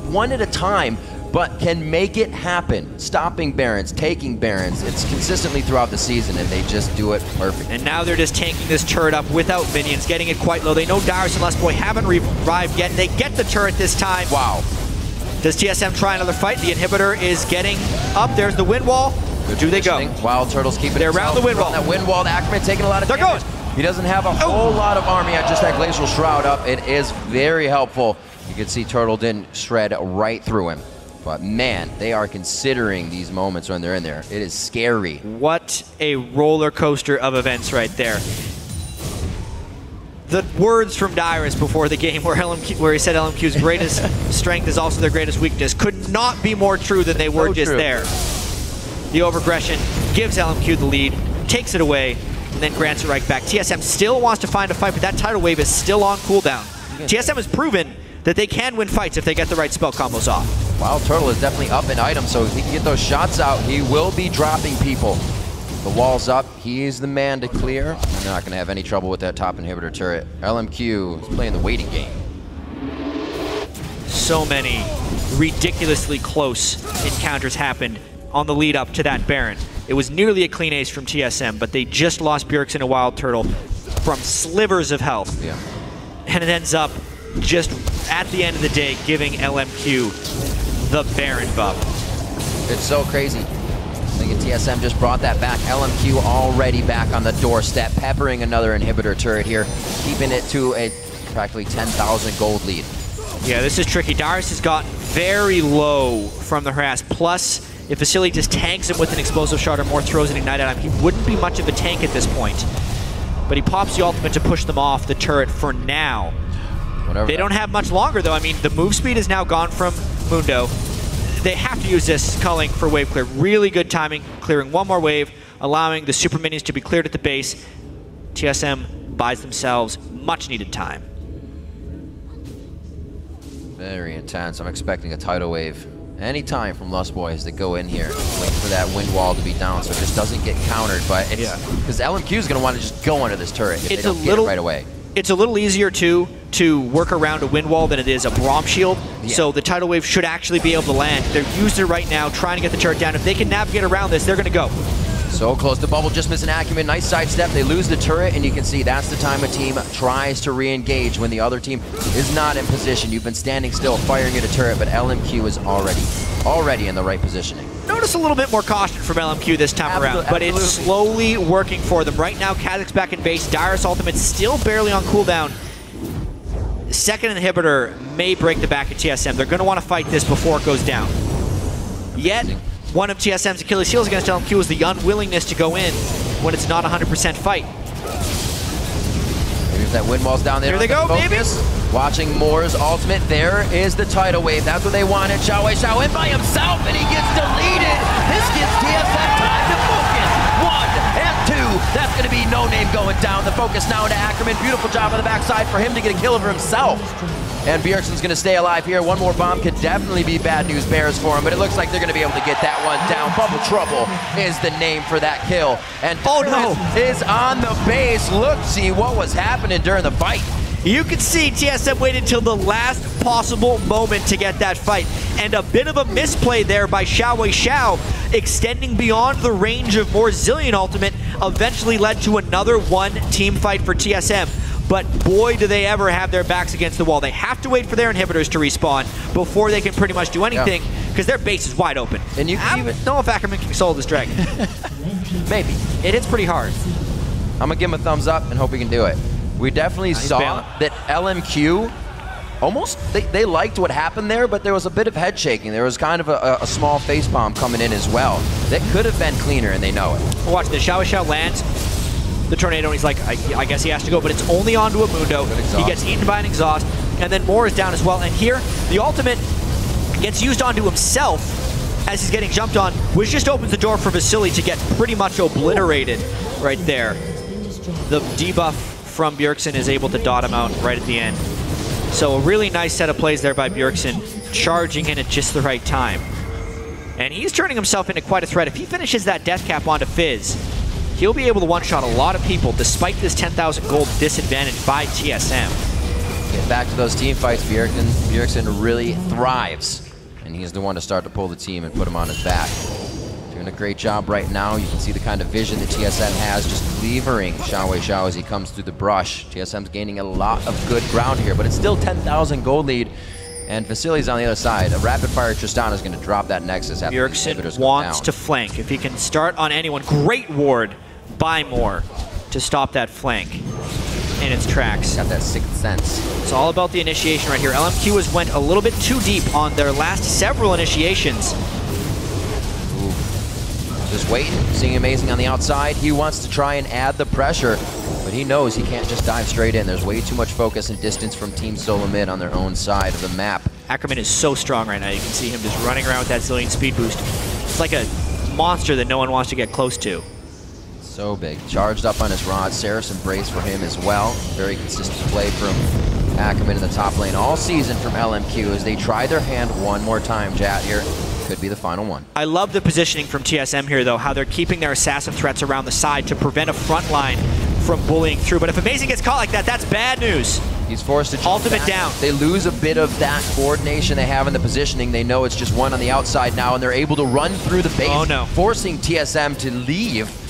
[SPEAKER 1] one at a time, but can make it happen. Stopping Barons, taking Barons. It's consistently throughout the season, and they just do it perfect.
[SPEAKER 2] And now they're just tanking this turret up without minions, getting it quite low. They know Dyrus and Lustboy haven't revived yet. They get the turret this time.
[SPEAKER 1] Wow.
[SPEAKER 2] Does TSM try another fight? The inhibitor is getting up. There's the wind wall. Do they go?
[SPEAKER 1] Wild Turtles keeping it.
[SPEAKER 2] They're around the wind wall.
[SPEAKER 1] That wind wall, the Ackerman taking a lot of damage.
[SPEAKER 2] There goes.
[SPEAKER 1] He doesn't have a whole lot of army yet, just that Glacial Shroud up. It is very helpful. You can see Turtle didn't shred right through him. But man, they are considering these moments when they're in there. It is scary.
[SPEAKER 2] What a roller coaster of events right there. The words from Dyrus before the game where he said LMQ's greatest strength is also their greatest weakness could not be more true than they were just there. The overaggression gives LMQ the lead, takes it away, and then grants it right back. TSM still wants to find a fight, but that tidal wave is still on cooldown. TSM has proven that they can win fights if they get the right spell combos off.
[SPEAKER 1] Wild Turtle is definitely up in items, so if he can get those shots out, he will be dropping people. The wall's up, he's the man to clear. They're not gonna have any trouble with that top inhibitor turret. LMQ is playing the waiting game.
[SPEAKER 2] So many ridiculously close encounters happened on the lead up to that Baron. It was nearly a clean ace from TSM, but they just lost Bjergsen and Wild Turtle from slivers of health.
[SPEAKER 1] Yeah.
[SPEAKER 2] And it ends up just at the end of the day giving LMQ the Baron buff.
[SPEAKER 1] It's so crazy. I think TSM just brought that back. LMQ already back on the doorstep, peppering another inhibitor turret here, keeping it to a practically 10,000 gold lead.
[SPEAKER 2] Yeah, this is tricky. Dyrus has gotten very low from the harass. Plus, if Vasily just tanks him with an explosive shot or more throws an ignite at him, he wouldn't be much of a tank at this point. But he pops the ultimate to push them off the turret for now. They don't have much longer, though. I mean, the move speed is now gone from Mundo. They have to use this culling for wave clear. Really good timing, clearing one more wave, allowing the super minions to be cleared at the base. TSM buys themselves much needed time.
[SPEAKER 1] Very intense. I'm expecting a tidal wave anytime from Lust Boys to go in here, wait for that wind wall to be down so it just doesn't get countered. But it's because LMQ is going to want to just go under this turret if they don't get it right away.
[SPEAKER 2] It's a little easier to work around a wind wall than it is a Braum shield. Yeah. So the tidal wave should actually be able to land. They're using it right now, trying to get the turret down. If they can navigate around this, they're going to go.
[SPEAKER 1] So close to bubble, just missing Acumen. Nice sidestep. They lose the turret, and you can see that's the time a team tries to re-engage when the other team is not in position. You've been standing still, firing at a turret, but LMQ is already in the right positioning.
[SPEAKER 2] Notice a little bit more caution from LMQ this time around, but it's slowly working for them. Right now, Kazak's back in base. Dyrus ultimate still barely on cooldown. Second inhibitor may break the back of TSM. They're going to want to fight this before it goes down. Yet, one of TSM's Achilles heels against LMQ is the unwillingness to go in when it's not 100% fight.
[SPEAKER 1] Maybe if that windwall's down there.
[SPEAKER 2] Here they go, baby.
[SPEAKER 1] Watching Moore's ultimate. There is the tidal wave. That's what they wanted. Xiao in by himself, and he gets deleted. This gives TSM time to focus. 1 and 2. That's going to be No Name going down. The focus now into Ackerman. Beautiful job on the backside for him to get a kill over himself. And Bjergsen's going to stay alive here. One more bomb could definitely be bad news bears for him, but it looks like they're going to be able to get that one down. Bubble Trouble is the name for that kill. And is on the base. Look, see what was happening during the fight.
[SPEAKER 2] You can see TSM waited until the last possible moment to get that fight. And a bit of a misplay there by Xiao, extending beyond the range of more Zillion ultimate, eventually led to another one-team fight for TSM. But boy, do they ever have their backs against the wall. They have to wait for their inhibitors to respawn before they can pretty much do anything, because their base is wide open. And you can even know if Ackerman can solo this dragon.
[SPEAKER 1] Maybe.
[SPEAKER 2] It is pretty hard.
[SPEAKER 1] I'm going to give him a thumbs up and hope we can do it. We definitely saw that LMQ almost, they liked what happened there, but there was a bit of head shaking. There was kind of a small facepalm coming in as well. That could have been cleaner, and they know it.
[SPEAKER 2] Watch this. Xiao lands the tornado, and he's like, I guess he has to go, but it's only onto a Mundo. He gets eaten by an exhaust, and then Moore is down as well. And here, the ultimate gets used onto himself as he's getting jumped on, which just opens the door for Vasily to get pretty much obliterated right there. The debuff from Bjergsen is able to dot him out right at the end. So a really nice set of plays there by Bjergsen, charging in at just the right time. And he's turning himself into quite a threat. If he finishes that death cap onto Fizz, he'll be able to one-shot a lot of people despite this 10,000 gold disadvantage by TSM.
[SPEAKER 1] Get back to those team fights. Bjergsen really thrives, and he's the one to start to pull the team and put him on his back. Doing a great job right now. You can see the kind of vision that TSM has, just levering Xiao as he comes through the brush. TSM's gaining a lot of good ground here, but it's still 10,000 gold lead. And Vasily's on the other side. A rapid-fire Tristana is going to drop that Nexus after
[SPEAKER 2] Bjergsen wants to flank. If he can start on anyone, great ward by Moore to stop that flank in its tracks.
[SPEAKER 1] Got that sixth sense.
[SPEAKER 2] It's all about the initiation right here. LMQ went a little bit too deep on their last several initiations.
[SPEAKER 1] Ooh. Just waiting, seeing Amazing on the outside. He wants to try and add the pressure, but he knows he can't just dive straight in. There's way too much focus and distance from Team SoloMid on their own side of the map.
[SPEAKER 2] Ackerman is so strong right now. You can see him just running around with that Zillion speed boost. It's like a monster that no one wants to get close to.
[SPEAKER 1] So big. Charged up on his rod. Saracen brace for him as well. Very consistent play from Ackerman in the top lane all season from LMQ as they try their hand one more time. Jat here. Could be the final one.
[SPEAKER 2] I love the positioning from TSM here, though, how they're keeping their assassin threats around the side to prevent a front line from bullying through. But if Amazing gets caught like that, that's bad news.
[SPEAKER 1] He's forced to jump
[SPEAKER 2] ultimate
[SPEAKER 1] back.
[SPEAKER 2] Down.
[SPEAKER 1] They lose a bit of that coordination they have in the positioning. They know it's just one on the outside now, and they're able to run through the base, forcing TSM to leave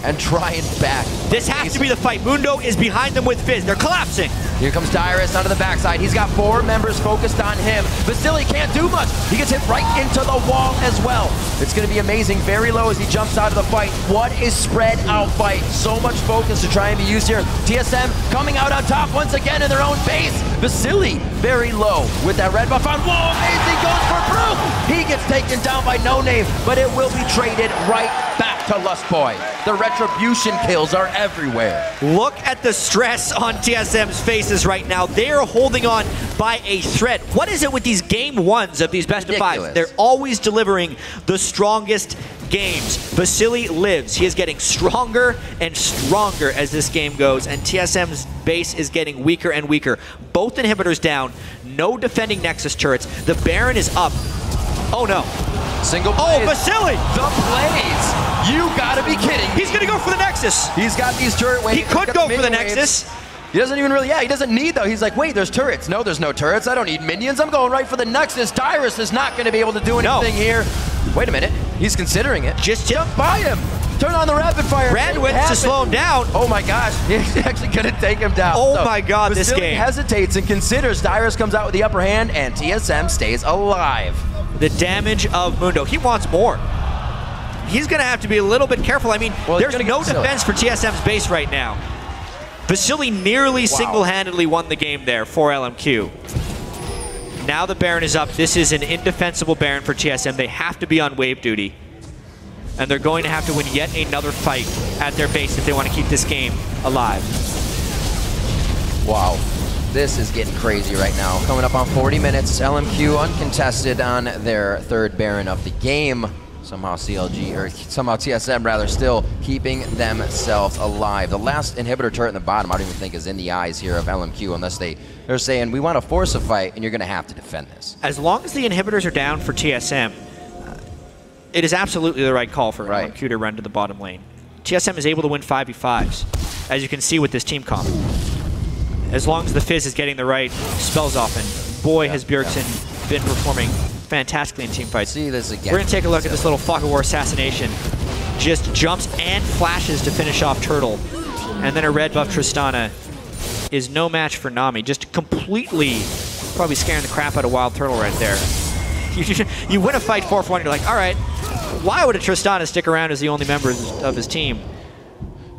[SPEAKER 1] and try and back.
[SPEAKER 2] This has to be the fight. Mundo is behind them with Fizz. They're collapsing.
[SPEAKER 1] Here comes Dyrus onto the backside. He's got 4 members focused on him. Vasily can't do much. He gets hit right into the wall as well. It's going to be Amazing very low as he jumps out of the fight. What is spread out fight? So much focus to try and be used here. TSM coming out on top once again in their own base. Vasily very low with that red buff on. Whoa, Amazing goes for Proof. He gets taken down by No Name, but it will be traded right back to Lustboy. The retribution kills are everywhere.
[SPEAKER 2] Look at the stress on TSM's faces right now. They're holding on by a thread. What is it with these game ones of these best of fives? They're always delivering the strongest games. Vasily lives. He is getting stronger and stronger as this game goes, and TSM's base is getting weaker and weaker. Both inhibitors down. No defending Nexus turrets. The Baron is up. Oh no.
[SPEAKER 1] Single plays.
[SPEAKER 2] Oh, Vasily!
[SPEAKER 1] The plays! You gotta be kidding.
[SPEAKER 2] He's gonna go for the Nexus.
[SPEAKER 1] He's got these turret waves.
[SPEAKER 2] He could go for the Nexus.
[SPEAKER 1] He doesn't even really, he doesn't need though. He's like, wait, there's turrets. No, there's no turrets. I don't need minions. I'm going right for the Nexus. Dyrus is not gonna be able to do anything here. Wait a minute. He's considering it.
[SPEAKER 2] Just
[SPEAKER 1] jump by him. Turn on the rapid fire.
[SPEAKER 2] Radwitz to slow him down.
[SPEAKER 1] Oh my gosh, he's actually gonna take him down.
[SPEAKER 2] Oh my god, this game.
[SPEAKER 1] Hesitates and considers. Dyrus comes out with the upper hand and TSM stays alive.
[SPEAKER 2] The damage of Mundo. He wants more. He's going to have to be a little bit careful. I mean, there's no defense for TSM's base right now. Vasily nearly single-handedly won the game there for LMQ. Now the Baron is up. This is an indefensible Baron for TSM. They have to be on wave duty. And they're going to have to win yet another fight at their base if they want to keep this game alive.
[SPEAKER 1] Wow. This is getting crazy right now. Coming up on 40 minutes, LMQ uncontested on their third Baron of the game. Somehow TSM rather, still keeping themselves alive. The last inhibitor turret in the bottom, I don't even think is in the eyes here of LMQ, unless they're saying, we want to force a fight, and you're going to have to defend this.
[SPEAKER 2] As long as the inhibitors are down for TSM, it is absolutely the right call for LMQ to run to the bottom lane. TSM is able to win 5v5s, as you can see with this team comp. As long as the Fizz is getting the right spells off, and boy, has Bjergsen been performing fantastically in team fights.
[SPEAKER 1] See this again.
[SPEAKER 2] We're going to take a look at this little Fog of War assassination. Just jumps and flashes to finish off Turtle. And then a red buff Tristana is no match for Nami. Just completely probably scaring the crap out of Wild Turtle right there. You win a fight 4-1, you're like, all right, why would a Tristana stick around as the only member of his team?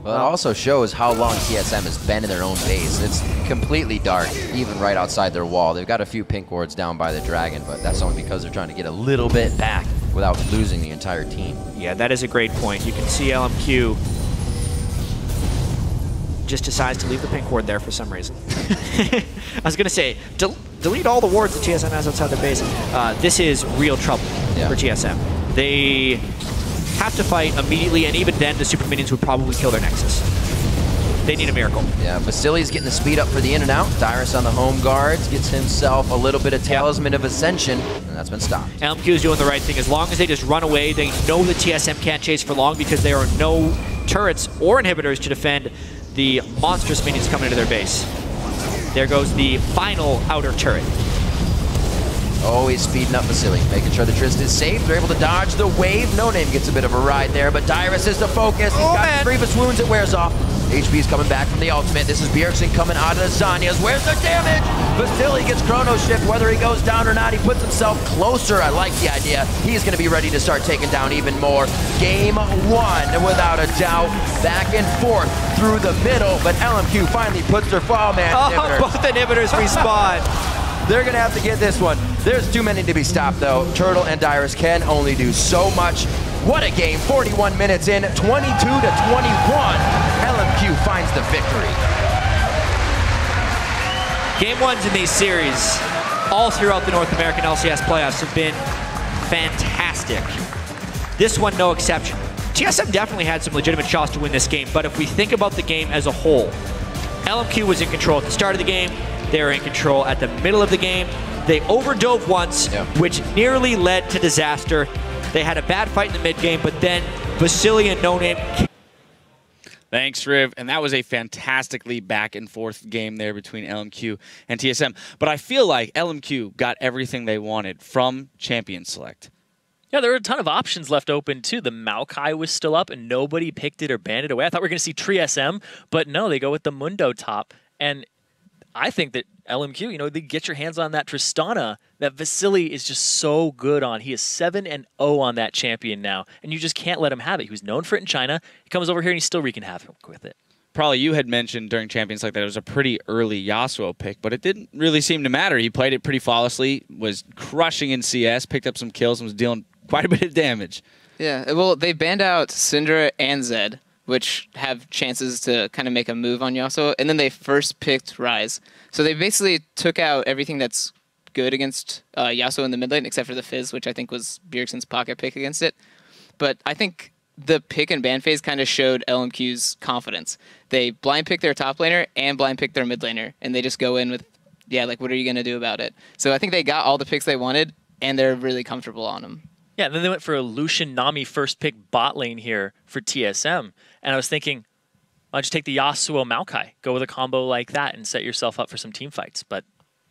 [SPEAKER 1] Well, it also shows how long TSM has been in their own base. It's completely dark, even right outside their wall. They've got a few pink wards down by the dragon, but that's only because they're trying to get a little bit back without losing the entire team.
[SPEAKER 2] Yeah, that is a great point. You can see LMQ just decides to leave the pink ward there for some reason. I was going to say, delete all the wards that TSM has outside their base. This is real trouble for TSM. They have to fight immediately, and even then the super minions would probably kill their Nexus. They need a miracle.
[SPEAKER 1] Yeah, Vasili's getting the speed up for the in and out. Dyrus on the home guards gets himself a little bit of Talisman of Ascension, and that's been stopped.
[SPEAKER 2] LMQ is doing the right thing. As long as they just run away, they know the TSM can't chase for long because there are no turrets or inhibitors to defend the monstrous minions coming into their base. There goes the final outer turret.
[SPEAKER 1] Always speeding up Vasili, making sure the Trist is safe. They're able to dodge the wave. No Name gets a bit of a ride there, but Dyrus is the focus. He's got grievous wounds, it wears off. HP's coming back from the ultimate. This is Bjergsen coming out of the Zanyas. Where's the damage? Vasili gets chrono shift, whether he goes down or not. He puts himself closer. I like the idea. He's going to be ready to start taking down even more. Game one, without a doubt. Back and forth through the middle, but LMQ finally puts their fall man inhibitor.
[SPEAKER 2] Both inhibitors respawn.
[SPEAKER 1] They're going to have to get this one. There's too many to be stopped, though. Turtle and Dyrus can only do so much. What a game. 41 minutes in, 22 to 21. LMQ finds the victory.
[SPEAKER 2] Game ones in these series, all throughout the North American LCS playoffs, have been fantastic. This one, no exception. TSM definitely had some legitimate shots to win this game, but if we think about the game as a whole, LMQ was in control at the start of the game. They were in control at the middle of the game. They overdove once, which nearly led to disaster. They had a bad fight in the mid game, but then Vasili and No Name.
[SPEAKER 3] Thanks, Riv. And that was a fantastically back and forth game there between LMQ and TSM. But I feel like LMQ got everything they wanted from Champion Select.
[SPEAKER 4] Yeah, there were a ton of options left open, too. The Maokai was still up, and nobody picked it or banned it away. I thought we were going to see Tree SM, but no, they go with the Mundo top. And I think that LMQ, you know, they get your hands on that Tristana that Vasili is just so good on. He is 7-0 on that champion now, and you just can't let him have it. He was known for it in China. He comes over here, and he's still wreaking havoc with it.
[SPEAKER 3] Probably you had mentioned during Champions like that it was a pretty early Yasuo pick, but it didn't really seem to matter. He played it pretty flawlessly, was crushing in CS, picked up some kills, and was dealing quite a bit of damage.
[SPEAKER 5] Yeah, well, they banned out Syndra and Zed, which have chances to kind of make a move on Yasuo, and then they first picked Ryze. So they basically took out everything that's good against Yasuo in the mid lane, except for the Fizz, which I think was Bjergsen's pocket pick against it. But I think the pick and ban phase kind of showed LMQ's confidence. They blind pick their top laner and blind pick their mid laner, and they just go in with, yeah, like, what are you going to do about it? So I think they got all the picks they wanted, and they're really comfortable on them.
[SPEAKER 4] Yeah, and then they went for a Lucian Nami first pick bot lane here for TSM. And I was thinking, why don't you take the Yasuo Maokai, go with a combo like that and set yourself up for some team fights. But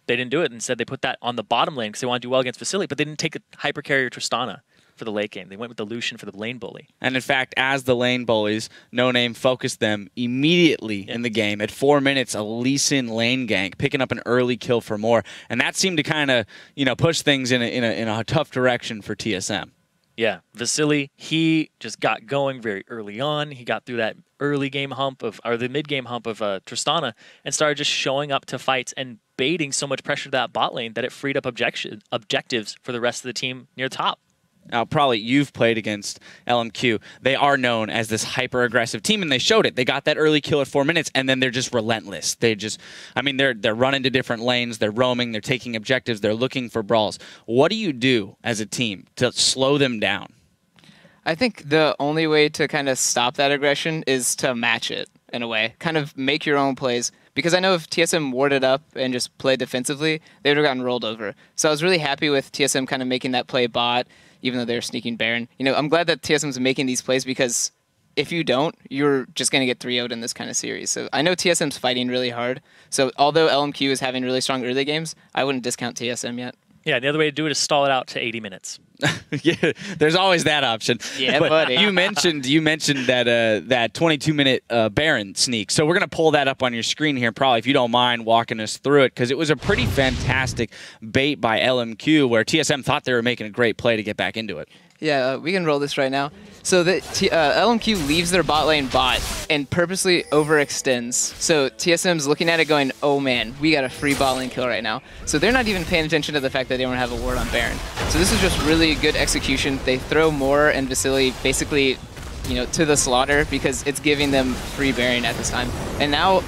[SPEAKER 4] they didn't do it. Instead, they put that on the bottom lane because they want to do well against Vasili, but they didn't take a hypercarrier Tristana for the late game. They went with the Lucian for the lane bully.
[SPEAKER 3] And in fact, as the lane bullies, No Name focused them immediately in the game. At 4 minutes, a Lee Sin lane gank, picking up an early kill for more. And that seemed to kind of, you know, push things in a tough direction for TSM.
[SPEAKER 4] Yeah, Vasili, he just got going very early on. He got through that early game hump of, or the mid game hump of Tristana, and started just showing up to fights and baiting so much pressure to that bot lane that it freed up objectives for the rest of the team near top.
[SPEAKER 3] Now, probably you've played against LMQ. They are known as this hyper-aggressive team, and they showed it. They got that early kill at 4 minutes, and then they're just relentless. They're running to different lanes. They're roaming. They're taking objectives. They're looking for brawls. What do you do as a team to slow them down?
[SPEAKER 5] I think the only way to kind of stop that aggression is to match it in a way. Kind of make your own plays. Because I know if TSM warded up and just played defensively, they would have gotten rolled over. So I was really happy with TSM kind of making that play bot, even though they were sneaking Baron. I'm glad that TSM's making these plays because if you don't, you're just going to get 3-0'd in this kind of series. So I know TSM's fighting really hard. So although LMQ is having really strong early games, I wouldn't discount TSM yet.
[SPEAKER 4] Yeah, the other way to do it is stall it out to 80 minutes.
[SPEAKER 3] Yeah, there's always that option.
[SPEAKER 5] Yeah,
[SPEAKER 3] but
[SPEAKER 5] buddy.
[SPEAKER 3] You mentioned that 22-minute Baron sneak. So we're gonna pull that up on your screen here, probably if you don't mind walking us through it, because it was a pretty fantastic bait by LMQ, where TSM thought they were making a great play to get back into it.
[SPEAKER 5] Yeah, we can roll this right now. So the LMQ leaves their bot lane bot and purposely overextends. So TSM's looking at it going, oh man, we got a free bot lane kill right now. So they're not even paying attention to the fact that they don't have a ward on Baron. So this is just really good execution. They throw Moore and Vasily basically, to the slaughter because it's giving them free Baron at this time. And now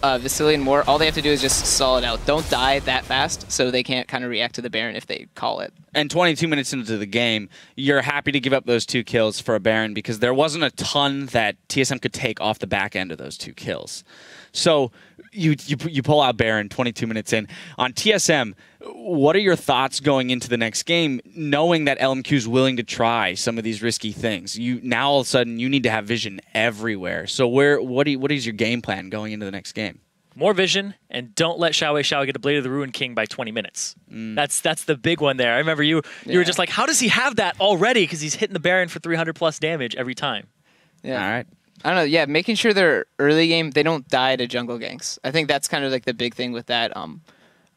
[SPEAKER 5] Vasily and Moore, all they have to do is just stall it out. Don't die that fast so they can't kind of react to the Baron if they call it.
[SPEAKER 3] And 22 minutes into the game, you're happy to give up those 2 kills for a Baron because there wasn't a ton that TSM could take off the back end of those 2 kills. So you pull out Baron 22 minutes in. On TSM, what are your thoughts going into the next game, knowing that LMQ is willing to try some of these risky things? Now all of a sudden you need to have vision everywhere. So what is your game plan going into the next game?
[SPEAKER 4] More vision, and don't let Xiao get a Blade of the Ruin King by 20 minutes. That's the big one there. I remember you were just like, how does he have that already? Because he's hitting the Baron for 300+ damage every time.
[SPEAKER 5] Yeah.
[SPEAKER 3] All right.
[SPEAKER 5] I don't know. Yeah, making sure their early game, they don't die to jungle ganks. I think that's kind of like the big thing with that.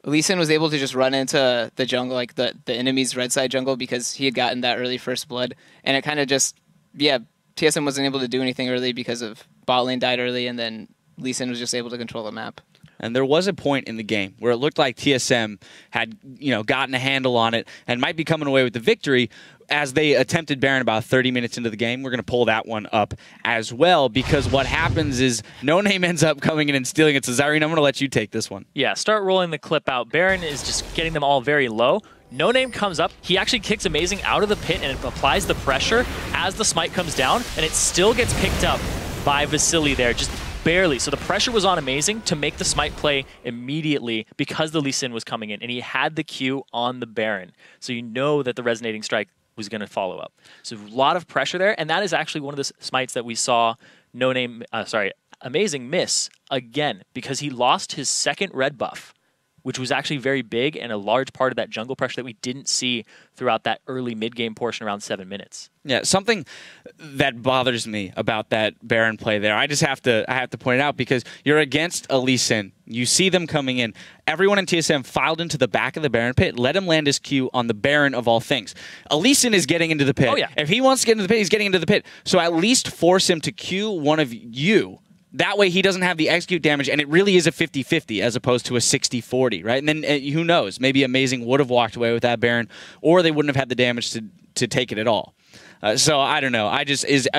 [SPEAKER 5] Lee Sin was able to just run into the jungle, like the enemy's red side jungle, because he had gotten that early first blood. And it kind of just, TSM wasn't able to do anything early because of bot lane died early, and then Lee Sin was just able to control the map.
[SPEAKER 3] And there was a point in the game where it looked like TSM had, gotten a handle on it and might be coming away with the victory as they attempted Baron about 30 minutes into the game. We're going to pull that one up as well, because what happens is No Name ends up coming in and stealing it. So Zyrene, I'm going to let you take this one.
[SPEAKER 4] Yeah, start rolling the clip out. Baron is just getting them all very low. No Name comes up. He actually kicks Amazing out of the pit and applies the pressure as the smite comes down, and it still gets picked up by Vasily there, just barely. So the pressure was on Amazing to make the smite play immediately because the Lee Sin was coming in, and he had the Q on the Baron. So you know that the resonating strike was going to follow up. So a lot of pressure there, and that is actually one of the smites that we saw Amazing miss again, because he lost his second red buff, which was actually very big and a large part of that jungle pressure that we didn't see throughout that early mid-game portion around 7 minutes.
[SPEAKER 3] Yeah, something that bothers me about that Baron play there, I have to point it out, because you're against a Lee Sin. You see them coming in. Everyone in TSM filed into the back of the Baron pit, let him land his Q on the Baron of all things. A Lee Sin is getting into the pit.
[SPEAKER 4] Oh, yeah.
[SPEAKER 3] If he wants to get into the pit, he's getting into the pit. So at least force him to Q one of you. That way he doesn't have the execute damage, and it really is a 50-50 as opposed to a 60-40, right? And then who knows? Maybe Amazing would have walked away with that Baron, or they wouldn't have had the damage to take it at all. So I don't know. Are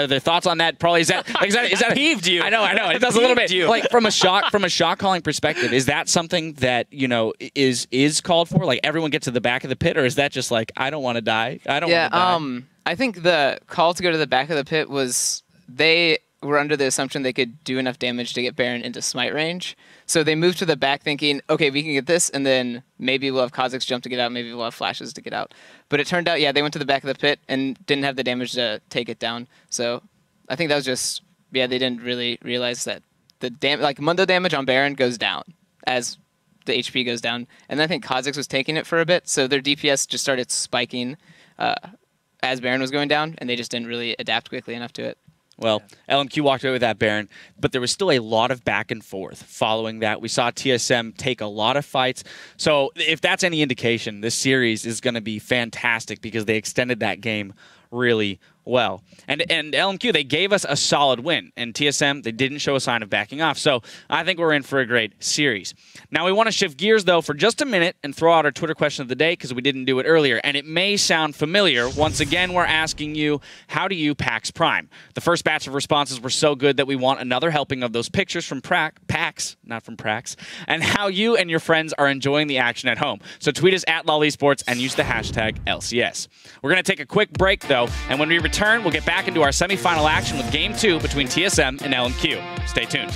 [SPEAKER 3] there thoughts on that? Probably is that
[SPEAKER 4] peeved you?
[SPEAKER 3] I know. It does a little bit. Like from a shot calling perspective, is that something that is called for? Like everyone gets to the back of the pit, or is that just like I don't want to die? I don't want to die.
[SPEAKER 5] I think the call to go to the back of the pit was they were under the assumption they could do enough damage to get Baron into smite range. So they moved to the back thinking, okay, we can get this, and then maybe we'll have Kha'Zix jump to get out, maybe we'll have flashes to get out. But it turned out, they went to the back of the pit and didn't have the damage to take it down. So I think that was just, they didn't really realize that the Mundo damage on Baron goes down as the HP goes down. And I think Kha'Zix was taking it for a bit, so their DPS just started spiking as Baron was going down, and they just didn't really adapt quickly enough to it.
[SPEAKER 3] Well, LMQ walked away with that Baron, but there was still a lot of back and forth following that. We saw TSM take a lot of fights. So if that's any indication, this series is going to be fantastic because they extended that game really well. And LMQ, they gave us a solid win. And TSM, they didn't show a sign of backing off. So I think we're in for a great series. Now we want to shift gears, though, for just a minute and throw out our Twitter question of the day because we didn't do it earlier. And it may sound familiar. Once again, we're asking you, how do you PAX Prime? The first batch of responses were so good that we want another helping of those pictures from PAX, not from Prax, and how you and your friends are enjoying the action at home. So tweet us at LOL eSports and use the hashtag LCS. We're going to take a quick break, though, and when we return, we'll get back into our semifinal action with Game 2 between TSM and LMQ. Stay tuned.